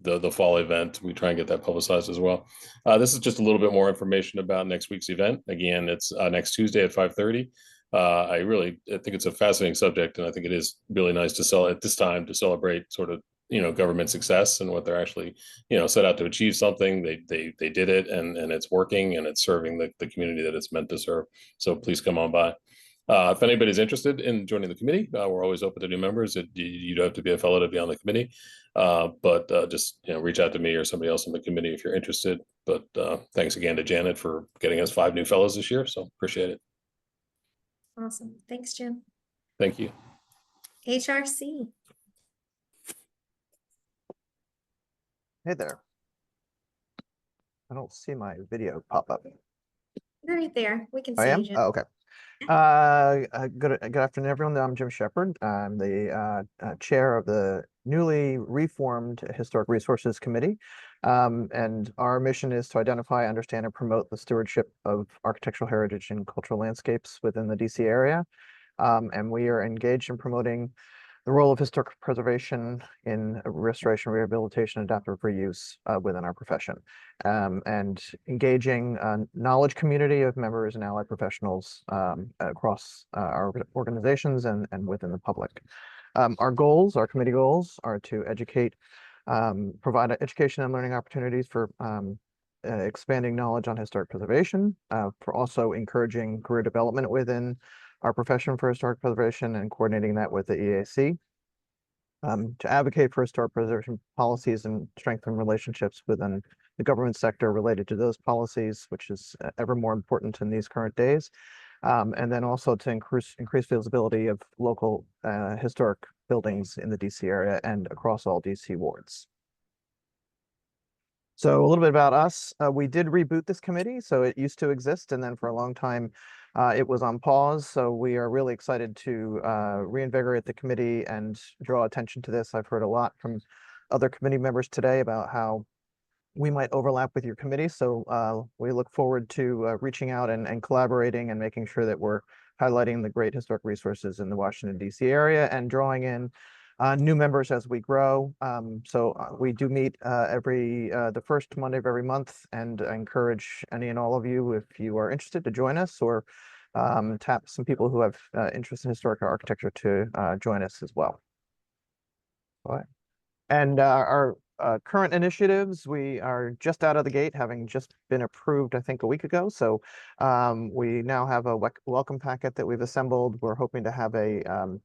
the fall event. We try and get that publicized as well. This is just a little bit more information about next week's event. Again, it's next Tuesday at 5:30. I think it's a fascinating subject, and I think it is really nice to at this time to celebrate sort of government success and what they're actually set out to achieve something. They did it, and it's working, and it's serving the community that it's meant to serve. So please come on by. If anybody's interested in joining the committee, we're always open to new members. You don't have to be a fellow to be on the committee, but just reach out to me or somebody else on the committee if you're interested. But thanks again to Janet for getting us 5 new fellows this year. So appreciate it. Awesome. Thanks, Jim. Thank you. HRC. Hey there. I don't see my video pop up. Right there. We can see I am? you, Jim. Oh, okay. Good afternoon, everyone. I'm Jim Shepard. I'm the chair of the newly reformed Historic Resources Committee. And our mission is to identify, understand, and promote the stewardship of architectural heritage and cultural landscapes within the DC area. And we are engaged in promoting the role of historic preservation in restoration, rehabilitation, adaptive reuse within our profession, and engaging a knowledge community of members and allied professionals across our organizations and within the public. Our committee goals are to educate, provide education and learning opportunities for expanding knowledge on historic preservation, for also encouraging career development within our profession for historic preservation and coordinating that with the EAC, to advocate for historic preservation policies and strengthen relationships within the government sector related to those policies, which is ever more important in these current days, and then also to increase visibility of local historic buildings in the DC area and across all DC wards. So a little bit about us. We did reboot this committee. So it used to exist, and then for a long time, it was on pause. So we are really excited to reinvigorate the committee and draw attention to this. I've heard a lot from other committee members today about how we might overlap with your committee. So we look forward to reaching out and collaborating and making sure that we're highlighting the great historic resources in the Washington, D.C. area and drawing in new members as we grow. So we do meet the first Monday of every month, and I encourage any and all of you, if you are interested, to join us, or tap some people who have interest in historic architecture to join us as well. All right. And our current initiatives, we are just out of the gate, having just been approved, I think, a week ago. So we now have a welcome packet that we've assembled. We're hoping to have a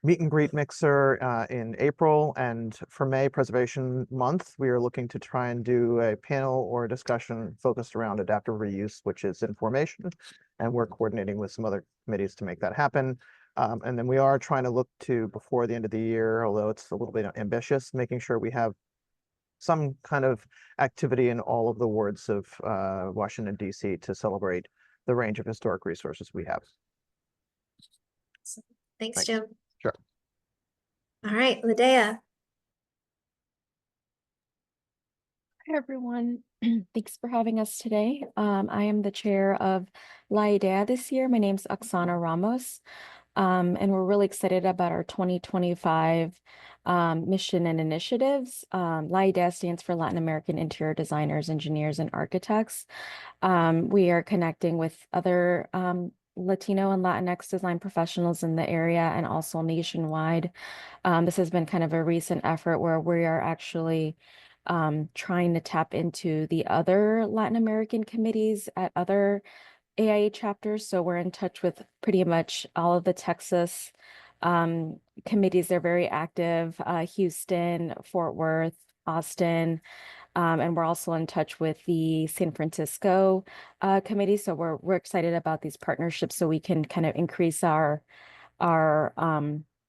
meet and greet mixer in April, and for May Preservation Month, we are looking to try and do a panel or a discussion focused around adaptive reuse, which is in formation, and we're coordinating with some other committees to make that happen. And then we are trying to look to, before the end of the year, although it's a little bit ambitious, making sure we have some kind of activity in all of the wards of Washington, D.C. to celebrate the range of historic resources we have. Thanks, Jim. Sure. All right, Ladea. Hi, everyone. Thanks for having us today. I am the chair of AIA this year. My name is Oksana Ramos. And we're really excited about our 2025 mission and initiatives. LAIDA stands for Latin American Interior Designers, Engineers, and Architects. We are connecting with other Latino and Latinx design professionals in the area and also nationwide. This has been kind of a recent effort where we are actually trying to tap into the other Latin American committees at other AIA chapters. So we're in touch with pretty much all of the Texas committees. They're very active, Houston, Fort Worth, Austin, and we're also in touch with the San Francisco committee. So we're excited about these partnerships so we can kind of increase our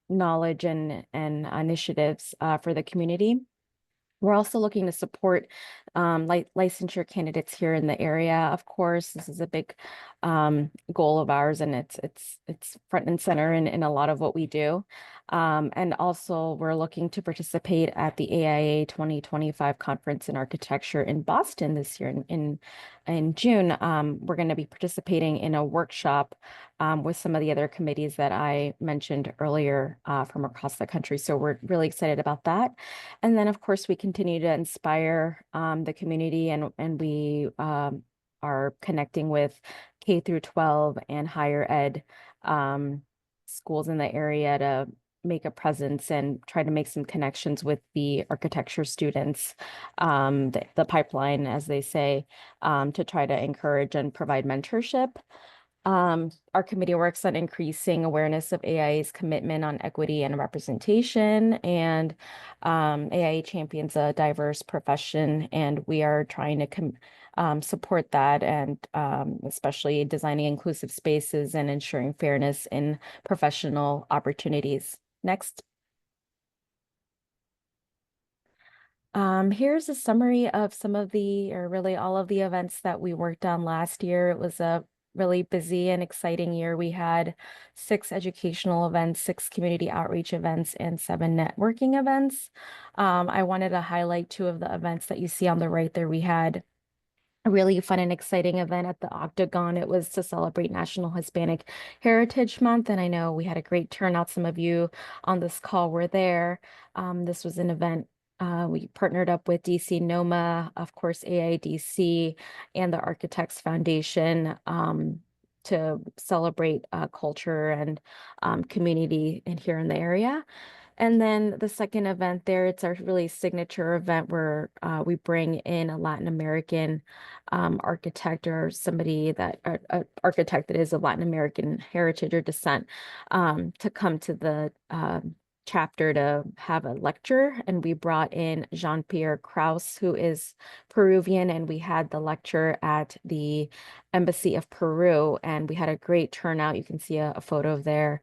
knowledge and initiatives for the community. We're also looking to support licensure candidates here in the area. Of course, this is a big goal of ours, and it's front and center in a lot of what we do. And also, we're looking to participate at the AIA 2025 Conference in Architecture in Boston this year in June. We're going to be participating in a workshop with some of the other committees that I mentioned earlier from across the country. So we're really excited about that. And then, of course, we continue to inspire the community, and we are connecting with K through 12 and higher ed schools in the area to make a presence and try to make some connections with the architecture students, the pipeline, as they say, to try to encourage and provide mentorship. Our committee works on increasing awareness of AIA's commitment on equity and representation, and AIA champions a diverse profession, and we are trying to support that, and especially designing inclusive spaces and ensuring fairness in professional opportunities. Next. Here's a summary of some of the, or really all of the events that we worked on last year. It was a really busy and exciting year. We had 6 educational events, 6 community outreach events, and 7 networking events. I wanted to highlight 2 of the events that you see on the right there. We had a really fun and exciting event at the Octagon. It was to celebrate National Hispanic Heritage Month, and I know we had a great turnout. Some of you on this call were there. This was an event we partnered up with DC NOMA, of course, AIA DC, and the Architects Foundation to celebrate culture and community here in the area. And then the second event there, it's our really signature event where we bring in a Latin American architect or somebody that, architect that is of Latin American heritage or descent to come to the chapter to have a lecture. And we brought in Jean-Pierre Krause, who is Peruvian, and we had the lecture at the Embassy of Peru, and we had a great turnout. You can see a photo there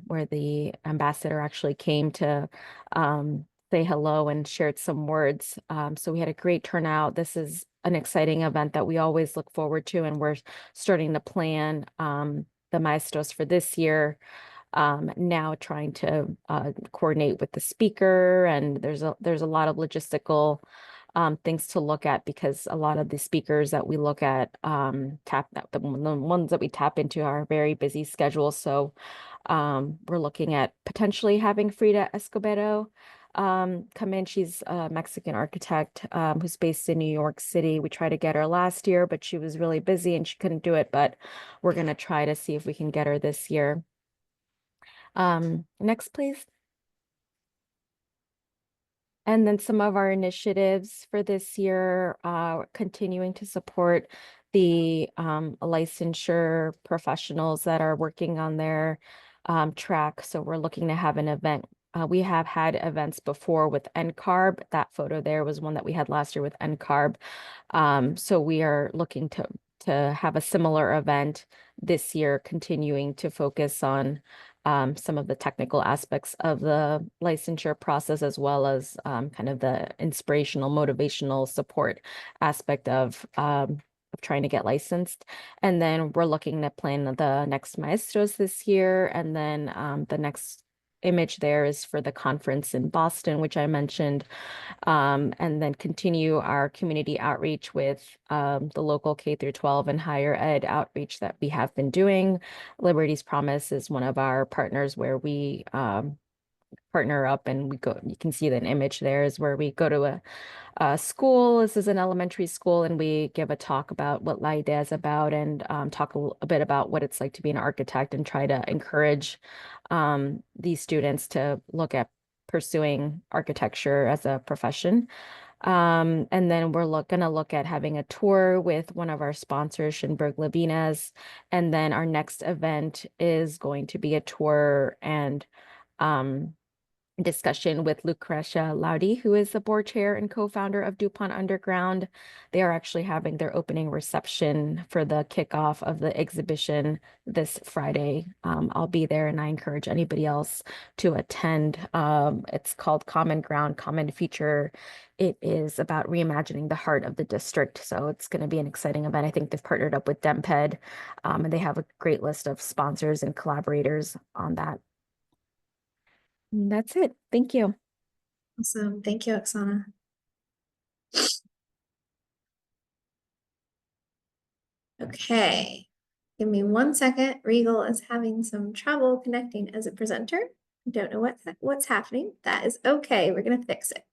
where the ambassador actually came to say hello and shared some words. So we had a great turnout. This is an exciting event that we always look forward to, and we're starting to plan the maestros for this year. Now trying to coordinate with the speaker, and there's a lot of logistical things to look at, because a lot of the speakers that we look at the ones that we tap into are very busy schedules. So we're looking at potentially having Frida Escobedo come in. She's a Mexican architect who's based in New York City. We tried to get her last year, but she was really busy and she couldn't do it, but we're going to try to see if we can get her this year. Next, please. And then some of our initiatives for this year, continuing to support the licensure professionals that are working on their track. So we're looking to have an event. We have had events before with NCARB. That photo there was one that we had last year with NCARB. So we are looking to have a similar event this year, continuing to focus on some of the technical aspects of the licensure process, as well as kind of the inspirational, motivational support aspect of trying to get licensed. And then we're looking to plan the next maestros this year, and then the next image there is for the conference in Boston, which I mentioned, and then continue our community outreach with the local K through 12 and higher ed outreach that we have been doing. Liberty's Promise is one of our partners where we partner up and we go, you can see the image there is where we go to a school. This is an elementary school, and we give a talk about what AIA is about and talk a bit about what it's like to be an architect and try to encourage these students to look at pursuing architecture as a profession. And then we're gonna look at having a tour with one of our sponsors, Schönberg Labinas. And then our next event is going to be a tour and discussion with Lucretia Laudy, who is the board chair and co-founder of DuPont Underground. They are actually having their opening reception for the kickoff of the exhibition this Friday. I'll be there, and I encourage anybody else to attend. It's called Common Ground, Common Future. It is about reimagining the heart of the district. So it's going to be an exciting event. I think they've partnered up with DemPed, and they have a great list of sponsors and collaborators on that. And that's it. Thank you. Awesome. Thank you, Oksana. Okay. Give me 1 second. Regal is having some trouble connecting as a presenter. I don't know what's happening. That is okay. We're going to fix it.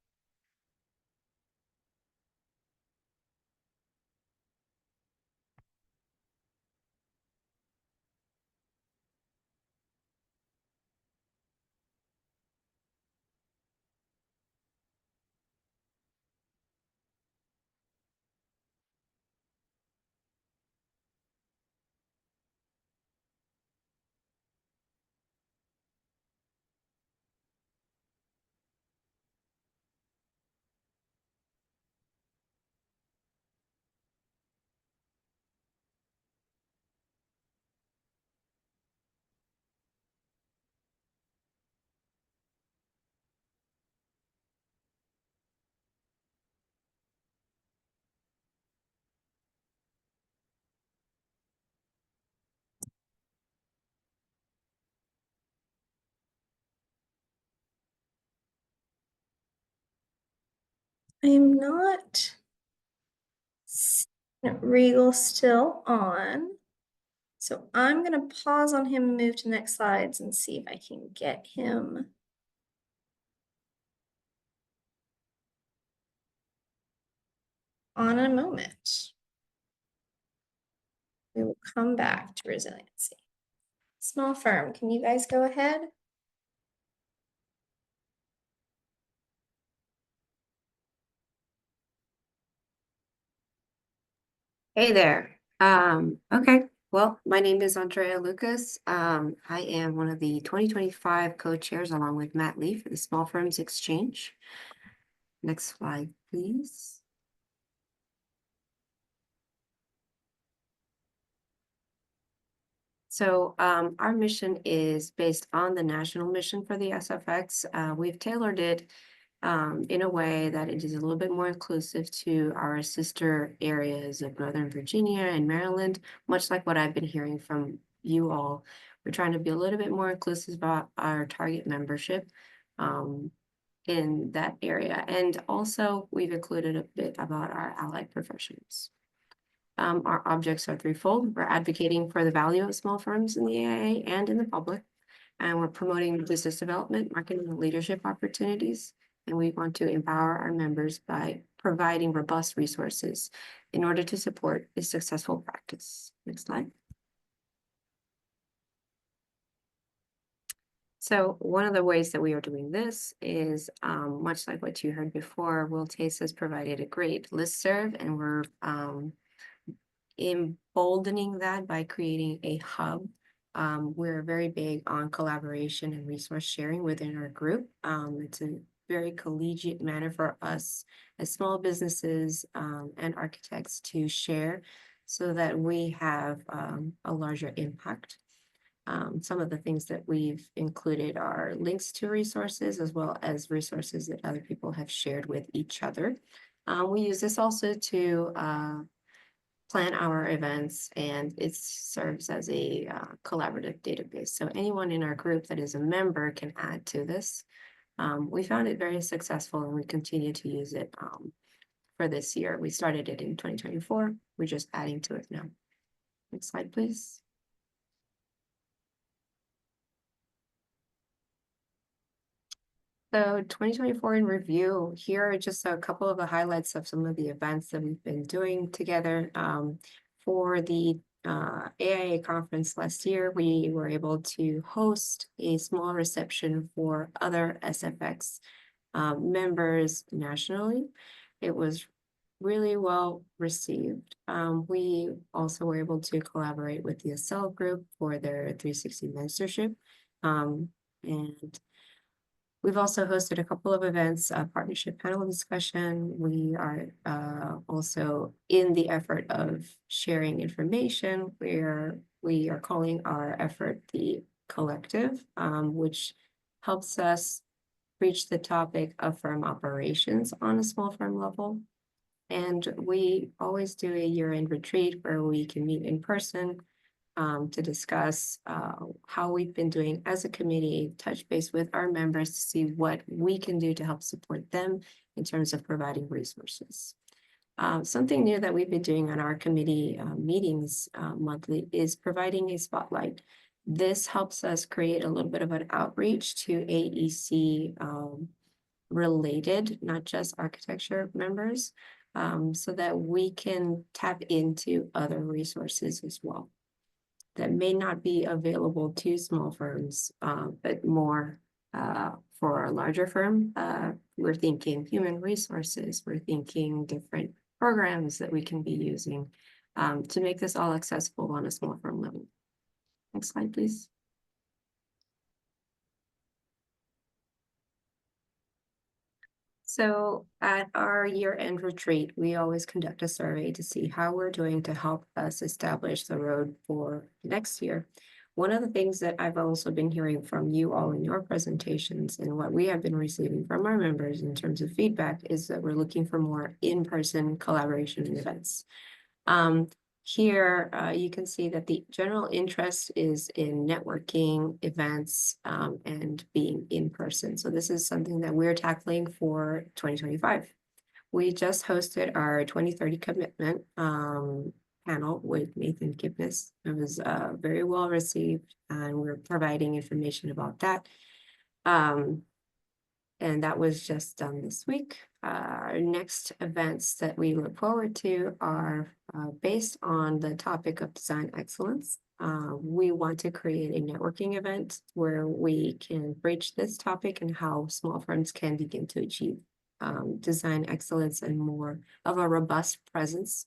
I am not seeing Regal still on. So I'm going to pause on him and move to the next slides and see if I can get him on in a moment. We will come back to resiliency. Small firm, can you guys go ahead? Hey there. Okay. Well, my name is Andrea Lucas. I am one of the 2025 co-chairs along with Matt Lee for the Small Firms Exchange. Next slide, please. So our mission is based on the national mission for the SFX. We've tailored it in a way that it is a little bit more inclusive to our sister areas of Northern Virginia and Maryland, much like what I've been hearing from you all. We're trying to be a little bit more inclusive about our target membership in that area. And also we've included a bit about our allied professions. Our objects are threefold. We're advocating for the value of small firms in the AIA and in the public. And we're promoting business development, marketing, and leadership opportunities. And we want to empower our members by providing robust resources in order to support a successful practice. Next slide. So one of the ways that we are doing this is much like what you heard before, Will Taste has provided a great listserv, and we're emboldening that by creating a hub. We're very big on collaboration and resource sharing within our group. It's a very collegiate manner for us as small businesses and architects to share so that we have a larger impact. Some of the things that we've included are links to resources as well as resources that other people have shared with each other. We use this also to plan our events, and it serves as a collaborative database. So anyone in our group that is a member can add to this. We found it very successful, and we continue to use it for this year. We started it in 2024. We're just adding to it now. Next slide, please. So 2024 in review, here are just a couple of the highlights of some of the events that we've been doing together. For the AIA conference last year, we were able to host a small reception for other SFX members nationally. It was really well received. We also were able to collaborate with the ESL group for their 360 mentorship. And we've also hosted a couple of events, a partnership panel discussion. We are also in the effort of sharing information where we are calling our effort the collective, which helps us reach the topic of firm operations on a small firm level. And we always do a year-end retreat where we can meet in person to discuss how we've been doing as a committee, touch base with our members to see what we can do to help support them in terms of providing resources. Something new that we've been doing on our committee meetings monthly is providing a spotlight. This helps us create a little bit of an outreach to AEC related, not just architecture members, so that we can tap into other resources as well that may not be available to small firms, but more for a larger firm. We're thinking human resources, we're thinking different programs that we can be using to make this all accessible on a small firm level. Next slide, please. So at our year-end retreat, we always conduct a survey to see how we're doing to help us establish the road for next year. One of the things that I've also been hearing from you all in your presentations and what we have been receiving from our members in terms of feedback is that we're looking for more in-person collaboration and events. Here, you can see that the general interest is in networking, events, and being in person. So this is something that we're tackling for 2025. We just hosted our 2030 commitment panel with Nathan Kipnis. It was very well received, and we're providing information about that. And that was just done this week. Our next events that we look forward to are based on the topic of design excellence. We want to create a networking event where we can bridge this topic and how small firms can begin to achieve design excellence and more of a robust presence.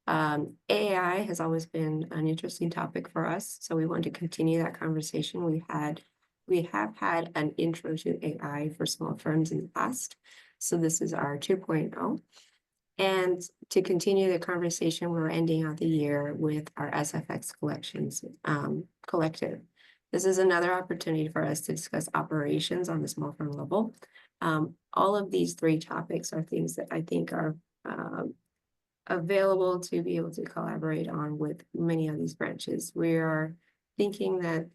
AI has always been an interesting topic for us, so we want to continue that conversation. We have had an intro to AI for small firms in the past. So this is our 2.0. And to continue the conversation, we're ending out the year with our SFX collections collective. This is another opportunity for us to discuss operations on the small firm level. All of these three topics are things that I think are available to be able to collaborate on with many of these branches. We are thinking that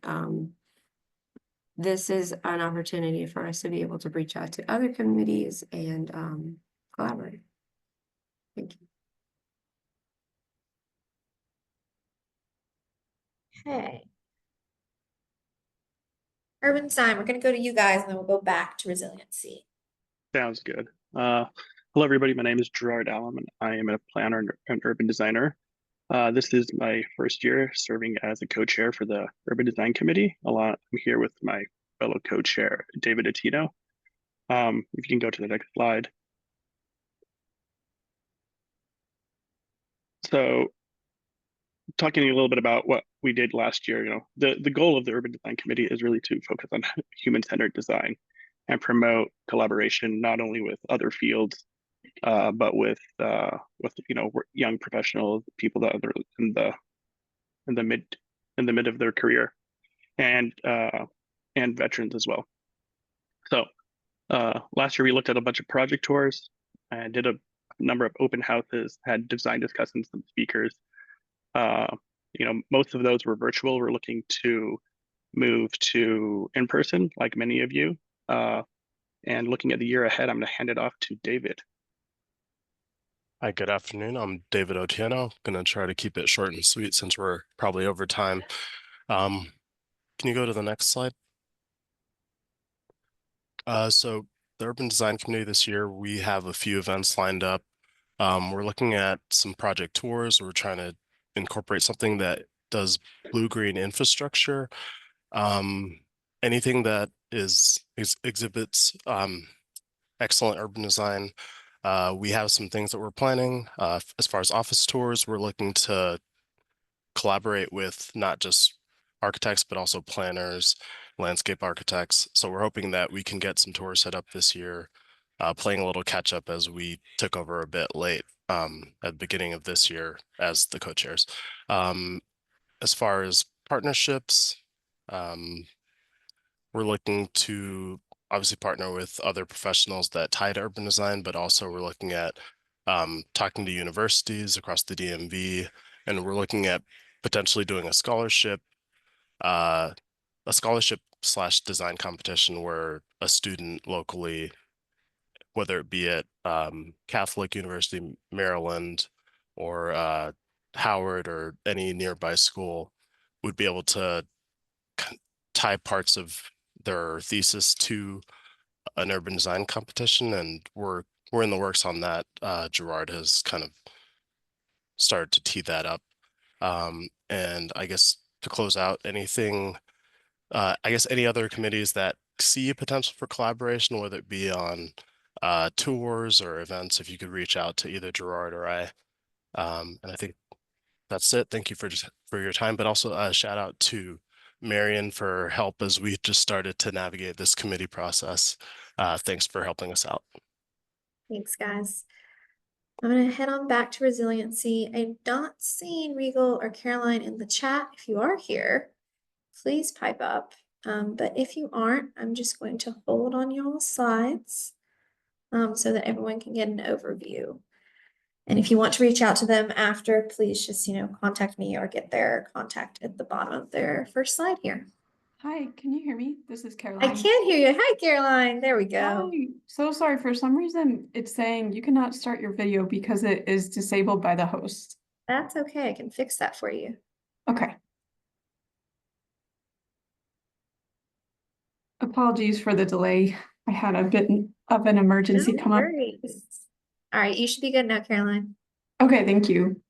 this is an opportunity for us to be able to reach out to other committees and collaborate. Thank you. Okay. Urban design, we're going to go to you guys and then we'll go back to resiliency. Sounds good. Hello, everybody. My name is Gerard Allam, and I am a planner and urban designer. This is my first year serving as a co-chair for the Urban Design Committee. I'm here with my fellow co-chair, David Attino. If you can go to the next slide. So talking a little bit about what we did last year, the goal of the Urban Design Committee is really to focus on human-centered design and promote collaboration, not only with other fields, but with young professionals, people that are in the mid of their career, and veterans as well. So last year we looked at a bunch of project tours and did a number of open houses, had design discussions, some speakers. Most of those were virtual. We're looking to move to in-person, like many of you. And looking at the year ahead, I'm going to hand it off to David. Hi, good afternoon. I'm David Otieno. Going to try to keep it short and sweet since we're probably over time. Can you go to the next slide? So the Urban Design Committee this year, we have a few events lined up. We're looking at some project tours. We're trying to incorporate something that does blue-green infrastructure. Anything that exhibits excellent urban design. We have some things that we're planning. As far as office tours, we're looking to collaborate with not just architects, but also planners, landscape architects. So we're hoping that we can get some tours set up this year, playing a little catch up as we took over a bit late at the beginning of this year as the co-chairs. As far as partnerships, we're looking to obviously partner with other professionals that tie to urban design, but also we're looking at talking to universities across the DMV, and we're looking at potentially doing a scholarship / design competition where a student locally, whether it be at Catholic University, Maryland, or Howard or any nearby school, would be able to tie parts of their thesis to an urban design competition, and we're in the works on that. Gerard has kind of started to tee that up. And I guess to close out, anything, I guess any other committees that see a potential for collaboration, whether it be on tours or events, if you could reach out to either Gerard or I. And I think that's it. Thank you for your time, but also a shout out to Marion for help as we just started to navigate this committee process. Thanks for helping us out. Thanks, guys. I'm going to head on back to resiliency. I'm not seeing Regal or Caroline in the chat. If you are here, please pipe up. But if you aren't, I'm just going to hold on y'all's slides so that everyone can get an overview. And if you want to reach out to them after, please just, contact me or get their contact at the bottom of their first slide here. Hi, can you hear me? This is I Caroline. can hear you. Hi, Caroline. There we go. Hi. So sorry, for some reason it's saying you cannot start your video because it is disabled by the host. That's okay. I can fix that for you. Okay. Apologies for the delay. I had a bit of an emergency No come up. worries. All right, you should be good now, Caroline. Okay, thank you.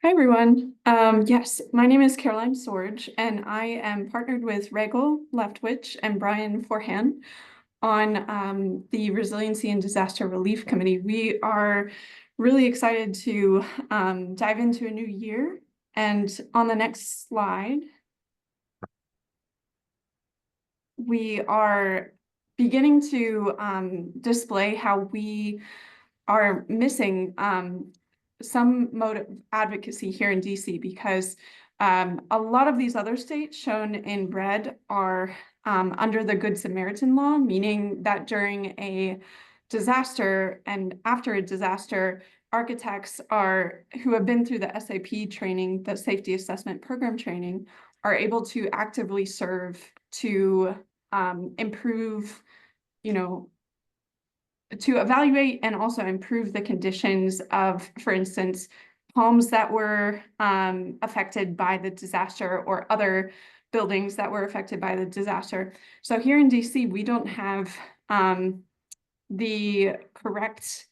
Hi, everyone. Yes, my name is Caroline Sorge, and I am partnered with Regal Leftwich and Brian Forhan on the Resiliency and Disaster Relief Committee. We are really excited to dive into a new year. And on the next slide, we are beginning to display how we are missing some mode of advocacy here in DC, because a lot of these other states shown in red are under the Good Samaritan law, meaning that during a disaster and after a disaster, architects who have been through the SAP training, the Safety Assessment Program training, are able to actively serve to improve, to evaluate and also improve the conditions of, for instance, homes that were affected by the disaster or other buildings that were affected by the disaster. So here in DC, we don't have the correct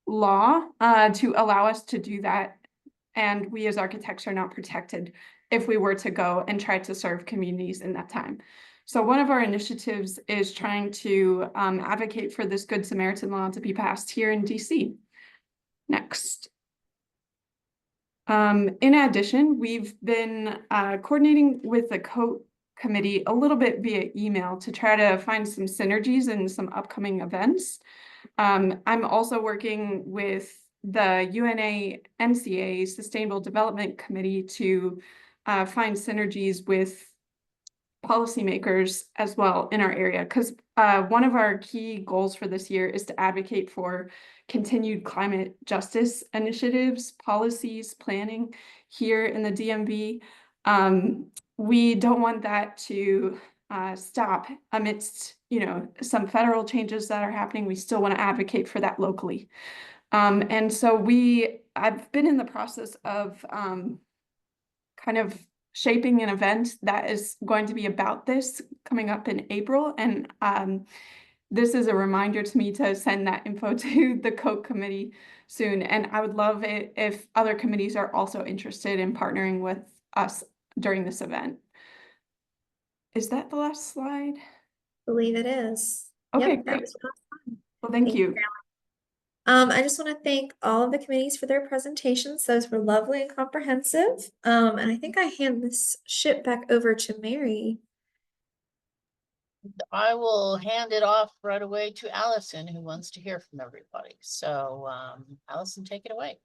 law to allow us to do that. And we as architects are not protected if we were to go and try to serve communities in that time. So one of our initiatives is trying to advocate for this Good Samaritan law to be passed here in DC. Next. In addition, we've been coordinating with the COAT committee a little bit via email to try to find some synergies in some upcoming events. I'm also working with the UNA NCA Sustainable Development Committee to find synergies with policymakers as well in our area, because one of our key goals for this year is to advocate for continued climate justice initiatives, policies, planning here in the DMV. We don't want that to stop amidst, some federal changes that are happening. We still want to advocate for that locally. And so I've been in the process of kind of shaping an event that is going to be about this coming up in April. And this is a reminder to me to send that info to the COAT committee soon. And I would love it if other committees are also interested in partnering with us during this event. Is that the last slide? I believe it is. Okay, Yep, that great. was the last one. Well, thank you. I just want to thank all of the committees for their presentations. Those were lovely and comprehensive. And I think I hand this ship back over to Mary. I will hand it off right away to Allison, who wants to hear from everybody. So, Allison, take it away.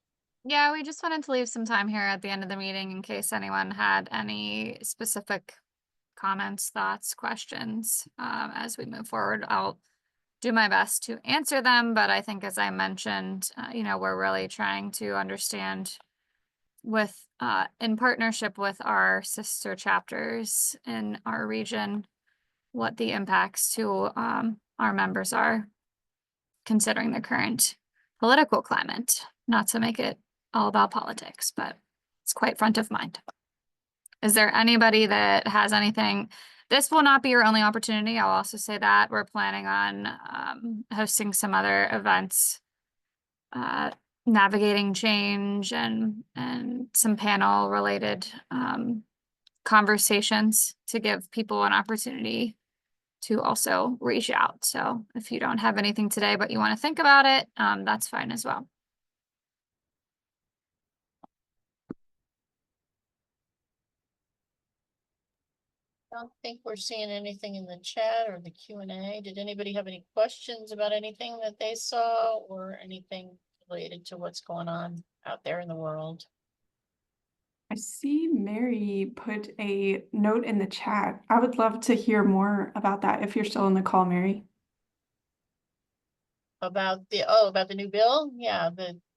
Yeah, we just wanted to leave some time here at the end of the meeting in case anyone had any specific comments, thoughts, questions. As we move forward, I'll do my best to answer them, but I think as I mentioned, we're really trying to understand with in partnership with our sister chapters in our region what the impacts to our members are, considering the current political climate. Not to make it all about politics, but it's quite front of mind. Is there anybody that has anything? This will not be your only opportunity. I'll also say that we're planning on hosting some other events, navigating change and some panel related conversations to give people an opportunity to also reach out. So if you don't have anything today, but you want to think about it, that's fine as well. I don't think we're seeing anything in the chat or the Q&A. Did anybody have any questions about anything that they saw or anything related to what's going on out there in the world? I see Mary put a note in the chat. I would love to hear more about that if you're still in the call, Mary. About the new bill? Yeah,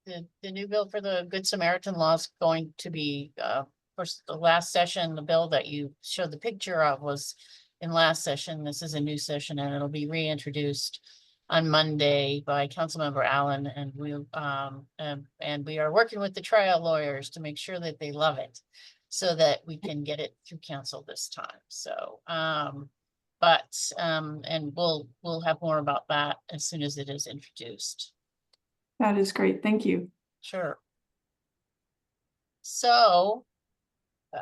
the new bill for the Good Samaritan law is going to be of course the last session. The bill that you showed the picture of was in last session. This is a new session and it'll be reintroduced on Monday by Councilmember Allen, and we are working with the trial lawyers to make sure that they love it so that we can get it through council this time. So and we'll have more about that as soon as it is introduced. That is great. Thank you. Sure. So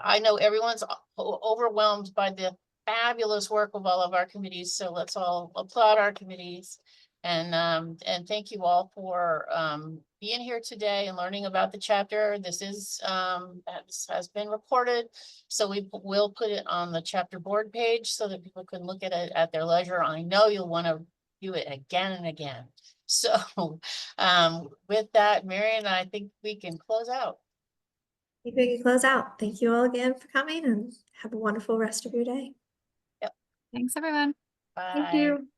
I know everyone's overwhelmed by the fabulous work of all of our committees. So let's all applaud our committees. And thank you all for being here today and learning about the chapter. This has been recorded, so we will put it on the chapter board page so that people can look at it at their leisure. I know you'll want to do it again and again. So with that, Marion, I think we can close out. I think we can close out. Thank you all again for coming and have a wonderful rest of your day. Yep. Thanks, everyone. Bye. Thank you.